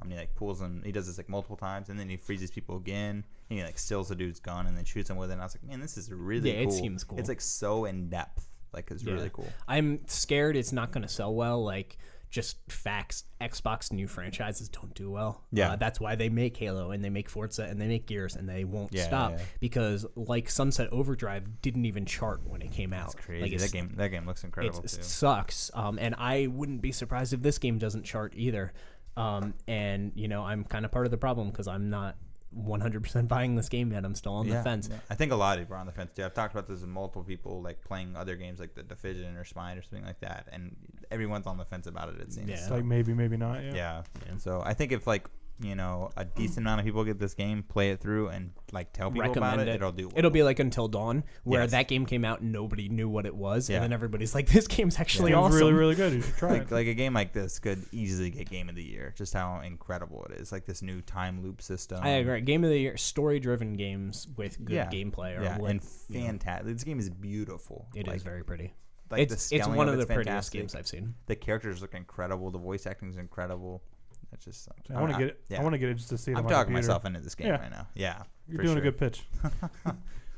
He like pulls him. He does this like multiple times, and then he freezes people again. And he like steals the dude's gun and then shoots him with it. And I was like, man, this is really cool. It seems cool. It's like so in depth. Like, it's really cool. I'm scared it's not going to sell well. Like just facts. Xbox new franchises don't do well. Yeah. That's why they make Halo and they make Forza and they make Gears and they won't stop yeah. because like Sunset Overdrive didn't even chart when it came out. That's crazy. Like, That game looks incredible it too. sucks. And I wouldn't be surprised if this game doesn't chart either. And you know, I'm kind of part of the problem because I'm not 100% buying this game yet. I'm still on the fence. Yeah. I think a lot of people are on the fence too. I've talked about this with multiple people, like playing other games like The Division or Spine or something like that, and everyone's on the fence about it. It seems. Yeah. It's like maybe not. Yeah. So I think if like a decent amount of people get this game, play it through, and like tell people about it, it'll do well. It'll be like Until Dawn, where Yes. that game came out and nobody knew what it was, Yeah. and then everybody's like, "This game's actually It was awesome." really, really good. You should try it. like a game like this could easily get Game of the Year. Just how incredible it is. Like this new time loop system. I agree. Game of the Year, story-driven games with good gameplay are Yeah, like, and fantastic. This game is beautiful. It is very pretty. Like It's the scaling one of of the it's prettiest fantastic. games I've seen. The characters look incredible. The voice acting is incredible. It's just. I want to get it. Yeah. I want to get it just to see it I'm on my talking computer. myself into this game right now. Yeah, You're for doing sure. a good pitch.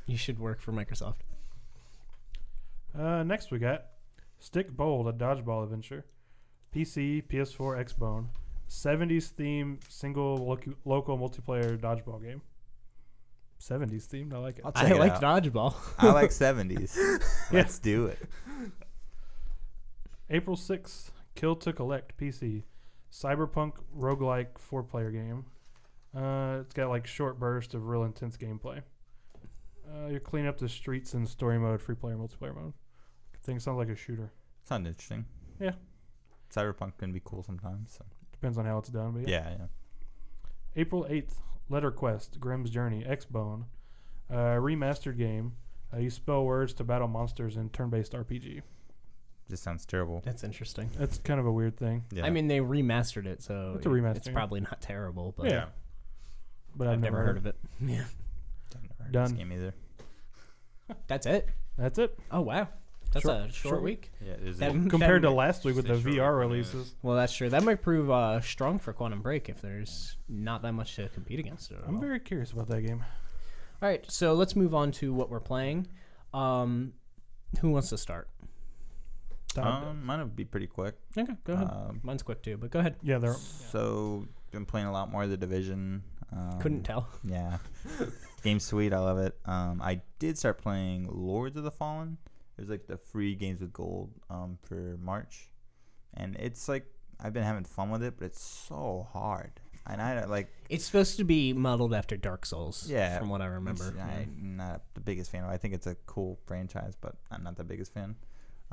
You should work for Microsoft. Next we got Stick Bold, a dodgeball adventure. PC, PS4, Xbone. 70s theme single local multiplayer dodgeball game. 70s themed. I like it. I'll check I it like out. dodgeball. I like 70s. Let's do it. April 6th, Kill to Collect PC. Cyberpunk roguelike 4-player game. It's got like short bursts of real intense gameplay. You clean up the streets in story mode, free player, multiplayer mode. Thing sounds like a shooter. Sounds interesting. Yeah. Cyberpunk can be cool sometimes. So. Depends on how it's done, but Yeah. April 8th, Letter Quest, Grimm's Journey, Xbone. Remastered game. You spell words to battle monsters in turn-based RPG. Just sounds terrible. That's interesting. That's kind of a weird thing. Yeah. I mean, they remastered it, so It's a remaster, it's yeah. probably not terrible. But Yeah. But I've never heard of it. Yeah, I've never heard Done. of this game either. that's it. That's it. Oh wow, that's Short- a short short week. Yeah, it is. That- Compared that- to last week with the Stay short VR with it. releases. Well, that's true. That might prove strong for Quantum Break if there's not that much to compete against it at I'm all. very curious about that game. All right, so let's move on to what we're playing. Who wants to start? Mine would be pretty quick. Okay, go ahead. Mine's quick too, but go ahead. Yeah, they're So been playing a lot more of The Division. Couldn't tell. Yeah. Game's sweet. I love it. I did start playing Lords of the Fallen. It was like the free games with gold for March. And it's like, I've been having fun with it, but it's so hard. And I like. It's supposed to be modeled after Dark Souls. Yeah. from what I remember. which I'm not the biggest fan of. I think it's a cool franchise, but I'm not the biggest fan.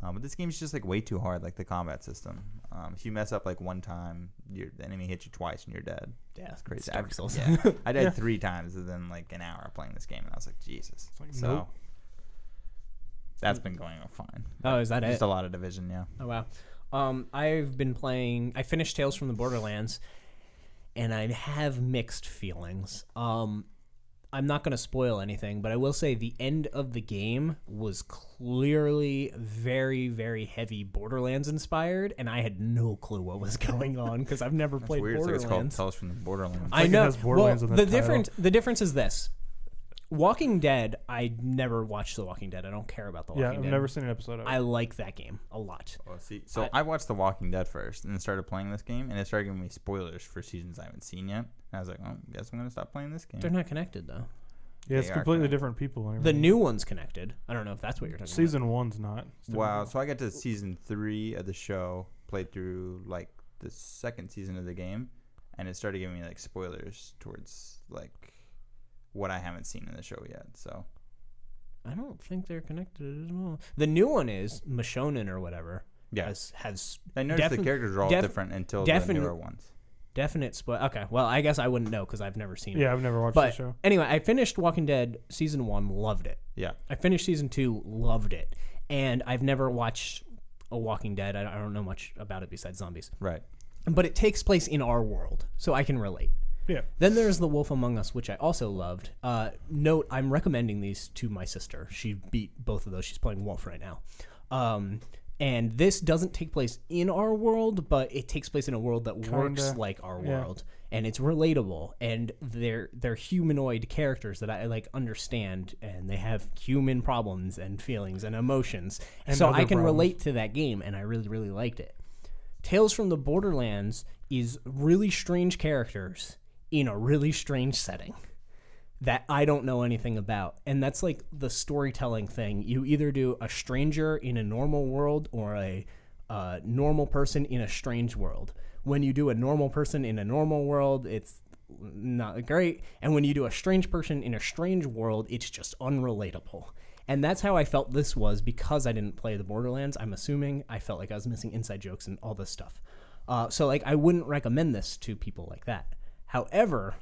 But this game's just like way too hard, like the combat system. If you mess up like one time, the enemy hits you twice and you're dead. Yeah, It's crazy. It's Dark Souls. Yeah. I died Yeah. 3 times within like an hour of playing this game, and I was like, Jesus. like, So nope. that's been going on fine. Oh, is that Just it? a lot of Division, yeah. Oh wow. I've been playing. I finished Tales from the Borderlands, and I have mixed feelings. I'm not going to spoil anything, but I will say the end of the game was clearly very, very heavy Borderlands inspired, and I had no clue what was going on because I've never That's played weird. It's like Borderlands. it's called Tales from the Borderlands. I like it know. has Borderlands well, in the the title. the difference is this. Walking Dead, I never watched The Walking Dead. I don't care about The Walking Yeah, Dead. I've never seen an episode of it. I like that game a lot. Oh, see, so I watched The Walking Dead first, and then started playing this game, and it started giving me spoilers for seasons I haven't seen yet. And I was like, oh, guess I'm gonna stop playing this game. They're not connected, though. yeah, it's they are completely connected. different people. And The everything. new one's connected. I don't know if that's what you're talking about. Season 1's not. It's different Wow. people. So I got to season 3 of the show, played through like the second season of the game, and it started giving me like spoilers towards like what I haven't seen in the show yet. So I don't think they're connected at all. The new one is Mishonen or whatever. yeah, Has I noticed the defin- characters are all def- different until defin- the newer ones. definite spoil. Okay, well, I guess I wouldn't know because I've never seen it. Yeah, I've never watched the But show. anyway, I finished Walking Dead season 1, loved it. Yeah, I finished season 2, loved it. And I've never watched a Walking Dead. I don't know much about it besides zombies. right. But it takes place in our world, so I can relate. Yeah. Then there's The Wolf Among Us, which I also loved. Note, I'm recommending these to my sister. She beat both of those. She's playing Wolf right now. And this doesn't take place in our world, but it takes place in a world that works Kinda, like our yeah. world. And it's relatable. And they're humanoid characters that I like understand. And they have human problems and feelings and emotions. And so other I can problems. relate to that game, and I really, really liked it. Tales from the Borderlands is really strange characters in a really strange setting that I don't know anything about. And that's like the storytelling thing. You either do a stranger in a normal world or a normal person in a strange world. When you do a normal person in a normal world, it's not great. And when you do a strange person in a strange world, it's just unrelatable. And that's how I felt this was because I didn't play the Borderlands. I'm assuming I felt like I was missing inside jokes and all this stuff. So like I wouldn't recommend this to people like that. However,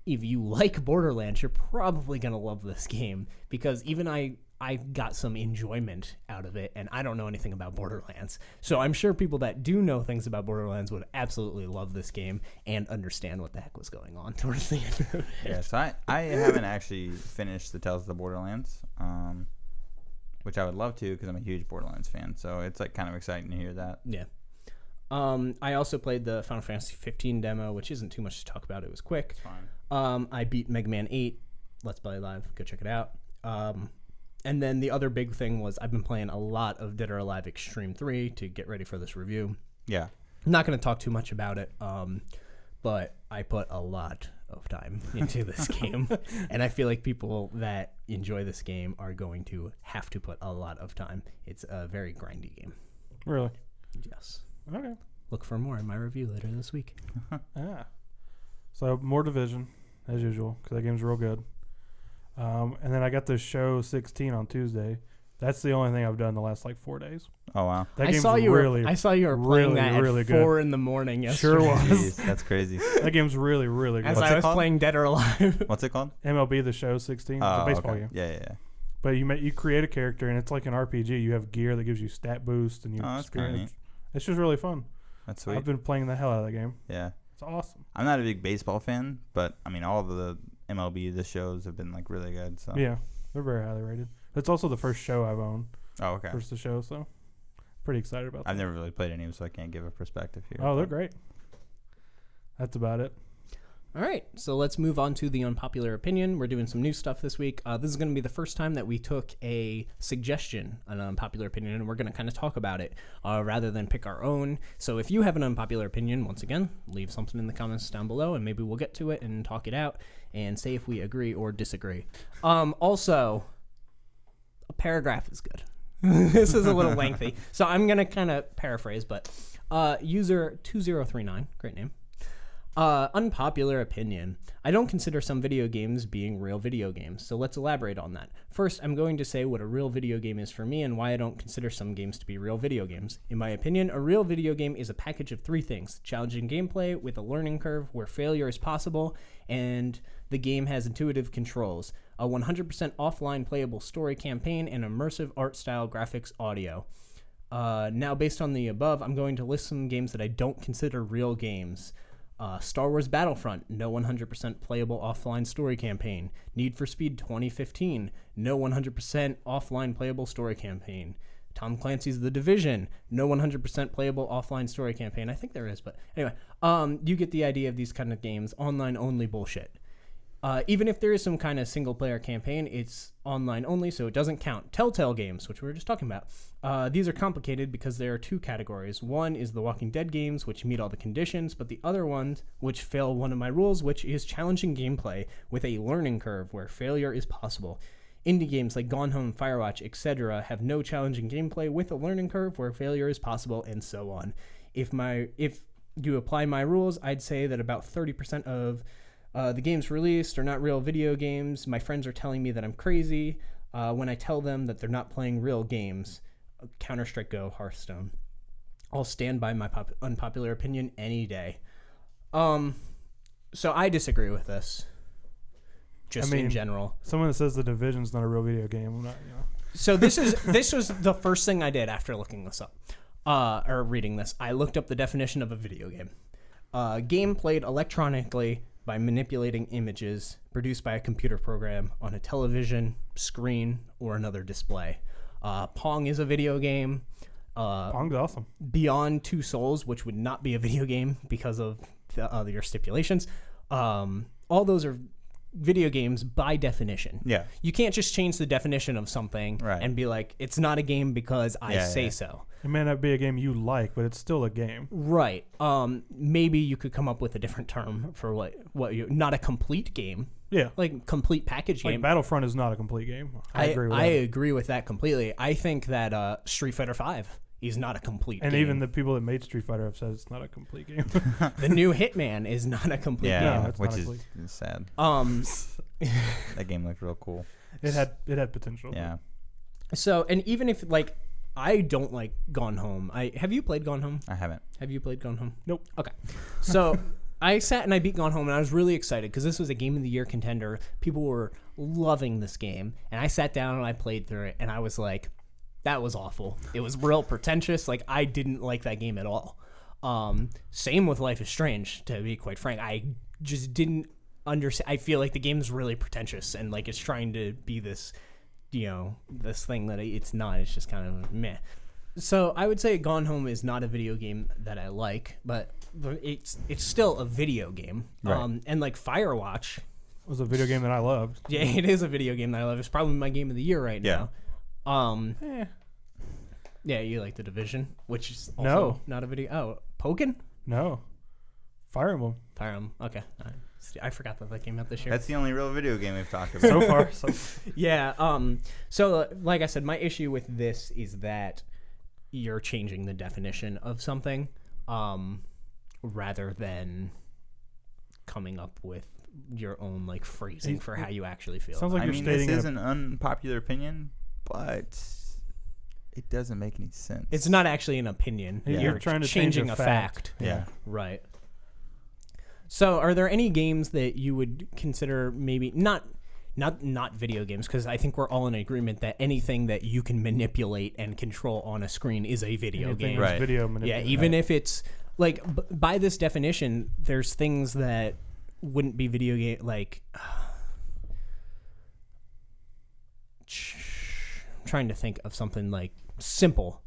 if you like Borderlands, you're probably going to love this game because even I got some enjoyment out of it, and I don't know anything about Borderlands. So I'm sure people that do know things about Borderlands would absolutely love this game and understand what the heck was going on towards the end of it. Yeah, so I haven't actually finished the Tales of the Borderlands, which I would love to because I'm a huge Borderlands fan. So it's like kind of exciting to hear that. Yeah. I also played the Final Fantasy 15 demo, which isn't too much to talk about. It was quick. It's fine. I beat Mega Man 8. Let's Play Live. Go check it out. And then the other big thing was I've been playing a lot of Dead or Alive Extreme 3 to get ready for this review. Yeah. I'm not going to talk too much about it, but I put a lot of time into this game. And I feel like people that enjoy this game are going to have to put a lot of time. It's a very grindy game. Really? Yes. Okay. Look for more in my review later this week. Ah. So more Division, as usual, because that game's real good. And then I got the show 16 on Tuesday. That's the only thing I've done the last like 4 days. Oh wow. That I game's saw you really, were playing that at really 4 in the morning yesterday. Sure was. Jeez, that's crazy. That game's really, really good. As What's I it was called? playing Dead or Alive. What's it called? MLB The Show 16. It's a baseball game. Yeah. But you create a character, and it's like an RPG. You have gear that gives you stat boost, and you that's kinda experience. neat. It's just really fun. That's sweet. I've been playing the hell out of that game. Yeah. It's awesome. I'm not a big baseball fan, but I mean all of the MLB the shows have been like really good. So Yeah, they're very highly rated. It's also the first show I've owned. Oh okay. First the show, so pretty excited about that. I've never really played any of them, so I can't give a perspective here. Oh, they're great. That's about it. All right, so let's move on to the unpopular opinion. We're doing some new stuff this week. This is going to be the first time that we took a suggestion, an unpopular opinion, and we're going to kind of talk about it rather than pick our own. So if you have an unpopular opinion, once again, leave something in the comments down below, and maybe we'll get to it and talk it out and say if we agree or disagree. Also, a paragraph is good. This is a little lengthy, so I'm going to kind of paraphrase, but user 2039, great name. Unpopular opinion. I don't consider some video games being real video games, so let's elaborate on that. First, I'm going to say what a real video game is for me and why I don't consider some games to be real video games. In my opinion, a real video game is a package of 3 things: challenging gameplay with a learning curve where failure is possible, and the game has intuitive controls, a 100% offline playable story campaign, and immersive art style, graphics, audio. Now, based on the above, I'm going to list some games that I don't consider real games. Star Wars Battlefront, no 100% playable offline story campaign. Need for Speed 2015, no 100% offline playable story campaign. Tom Clancy's The Division, no 100% playable offline story campaign. I think there is, but anyway, you get the idea of these kind of games. Online only bullshit. Even if there is some kind of single-player campaign, it's online only, so it doesn't count. Telltale games, which we were just talking about. These are complicated because there are 2 categories. One is the Walking Dead games, which meet all the conditions, but the other ones, which fail one of my rules, which is challenging gameplay with a learning curve where failure is possible. Indie games like Gone Home, Firewatch, etc. have no challenging gameplay with a learning curve where failure is possible, and so on. If you apply my rules, I'd say that about 30% of the games released are not real video games. My friends are telling me that I'm crazy when I tell them that they're not playing real games. Counter-Strike Go, Hearthstone. I'll stand by my unpopular opinion any day. So I disagree with this. In general. Someone that says The Division's not a real video game, I'm not, So this was the first thing I did after looking this up, or reading this. I looked up the definition of a video game. Game played electronically by manipulating images produced by a computer program on a television, screen, or another display. Pong is a video game. Pong's awesome. Beyond Two Souls, which would not be a video game because of your stipulations. All those are video games by definition. Yeah. You can't just change the definition of something Right. and be like, it's not a game because I say so. It may not be a game you like, but it's still a game. Right. Maybe you could come up with a different term for what you not a complete game. Yeah. Like complete package Like game. Battlefront is not a complete game. I agree with that. Completely. I think that Street Fighter V is not a complete game. And even the people that made Street Fighter have said it's not a complete game. The new Hitman is not a complete Yeah, game. No, it's which not a is complete- sad. That game looked real cool. It had potential. Yeah. So, and even if like I don't like Gone Home. Have you played Gone Home? I haven't. Have you played Gone Home? Nope. Okay. So I sat and I beat Gone Home, and I was really excited because this was a Game of the Year contender. People were loving this game, and I sat down and I played through it, and I was like, that was awful. It was real pretentious. Like, I didn't like that game at all. Same with Life is Strange, to be quite frank. I just didn't understand. I feel like the game's really pretentious, and like it's trying to be this, this thing that it's not. It's just kind of meh. So I would say Gone Home is not a video game that I like, but it's still a video game. Right. And like Firewatch, It was a video game that I loved. yeah, it is a video game that I love. It's probably my game of the year right now. Yeah, you like The Division, which is also No. not a video. Oh, Pokken? No. Fire Emblem. Fire Emblem. Okay. All right. I forgot that came out this year. That's the only real video game we've talked about. So far. Yeah. So, like I said, my issue with this is that you're changing the definition of something, rather than coming up with your own like phrasing for how you actually feel. Sounds like I you're mean, stating this is an unpopular opinion, but it doesn't make any sense. It's not actually an opinion. Yeah. You're trying to change changing a a fact. fact. Yeah. Right. So, are there any games that you would consider maybe not video games? Because I think we're all in agreement that anything that you can manipulate and control on a screen is a video Anything game. that's Right. Video Yeah, manipulation. even if it's like by this definition, there's things that wouldn't be video game like. I'm trying to think of something like simple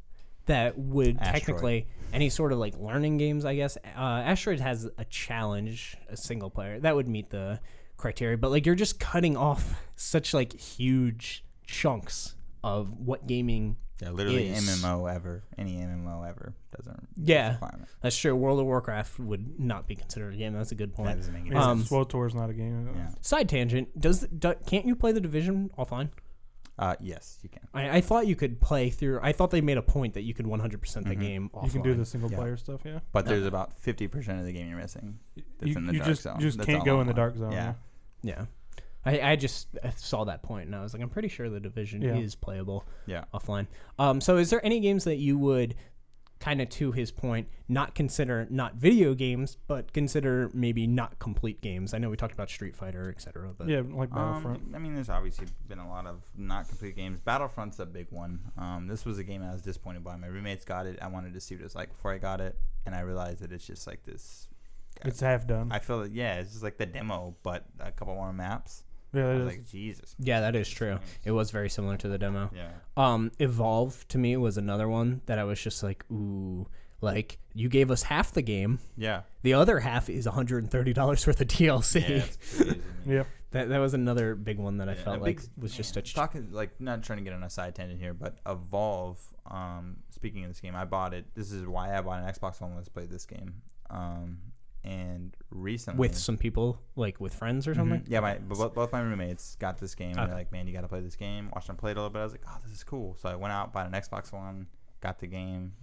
that would Asteroid. technically any sort of like learning games, I guess. Asteroid has a challenge, a single player that would meet the criteria, but like you're just cutting off such like huge chunks of what gaming. Yeah, literally is. MMO ever. Any MMO ever doesn't. Yeah. requirement. That's true. World of Warcraft would not be considered a game. That's a good That point. doesn't make any Yeah, sense. SWTOR is not a game. Yeah. Side tangent. Can't you play the Division offline? Yes, you can. I thought you could play through. I thought they made a point that you could 100% the game offline. You can do the single Yeah. player stuff, yeah. But there's about 50% of the game you're missing. That's in the dark zone. You just That's can't all go in the online. dark zone. Yeah. Yeah. I just saw that point and I was like, I'm pretty sure the Division Yeah. is playable Yeah. offline. So is there any games that you would kind of, to his point, not consider not video games, but consider maybe not complete games? I know we talked about Street Fighter, etc. But Yeah, like Battlefront. I mean, there's obviously been a lot of not complete games. Battlefront's a big one. This was a game I was disappointed by. My roommates got it. I wanted to see what it was like before I got it, and I realized that it's just like this. It's half done. I feel that it's just like the demo, but a couple more maps. Yeah, I it was is. like, Jesus. yeah, that is true. It was very similar to the demo. Yeah. Evolve to me was another one that I was just like, ooh, like you gave us half the game. Yeah. The other half is $130 worth of DLC. Yeah. It's crazy. Yeah. That was another big one that I Yeah, felt a like big- was just a talking like not trying to get on a side tangent here, but Evolve. Speaking of this game, I bought it. This is why I bought an Xbox One. Let's play this game. And recently with some people, like with friends or something. Yeah, both my roommates got this game, and Okay. they're like, "Man, you got to play this game." Watched them play it a little bit. I was like, "Oh, this is cool." So I went out, bought an Xbox One, got the game.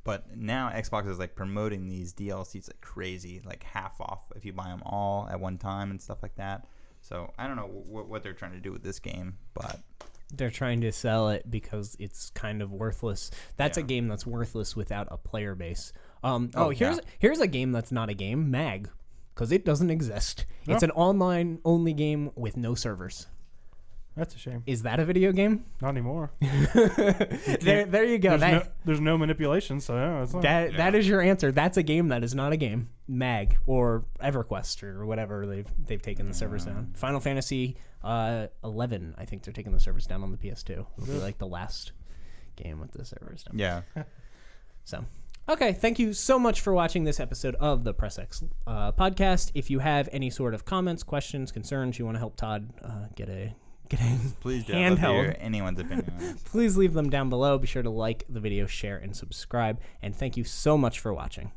But now Xbox is like promoting these DLCs like crazy, like half off if you buy them all at one time and stuff like that. So I don't know what they're trying to do with this game, but They're trying to sell it because it's kind of worthless. That's a Yeah. game that's worthless without a player base. Oh, Here's a game that's not a game, Mag, because it doesn't exist. No. It's an online only game with no servers. That's a shame. Is that a video game? Not anymore. There you go. There's no manipulation, so yeah, it's not. That is your answer. That's a game that is not a game. Mag or EverQuest or whatever they've taken the servers down. Final Fantasy 11, I think they're taking the servers down on the PS2. It'll be like the last game with the servers down. yeah. So, Okay, thank you so much for watching this episode of the Press X podcast. If you have any sort of comments, questions, concerns, you want to help Todd get a Please do. I'd love to handheld, hear anyone's opinion on this. please leave them down below. Be sure to like the video, share, and subscribe. And thank you so much for watching.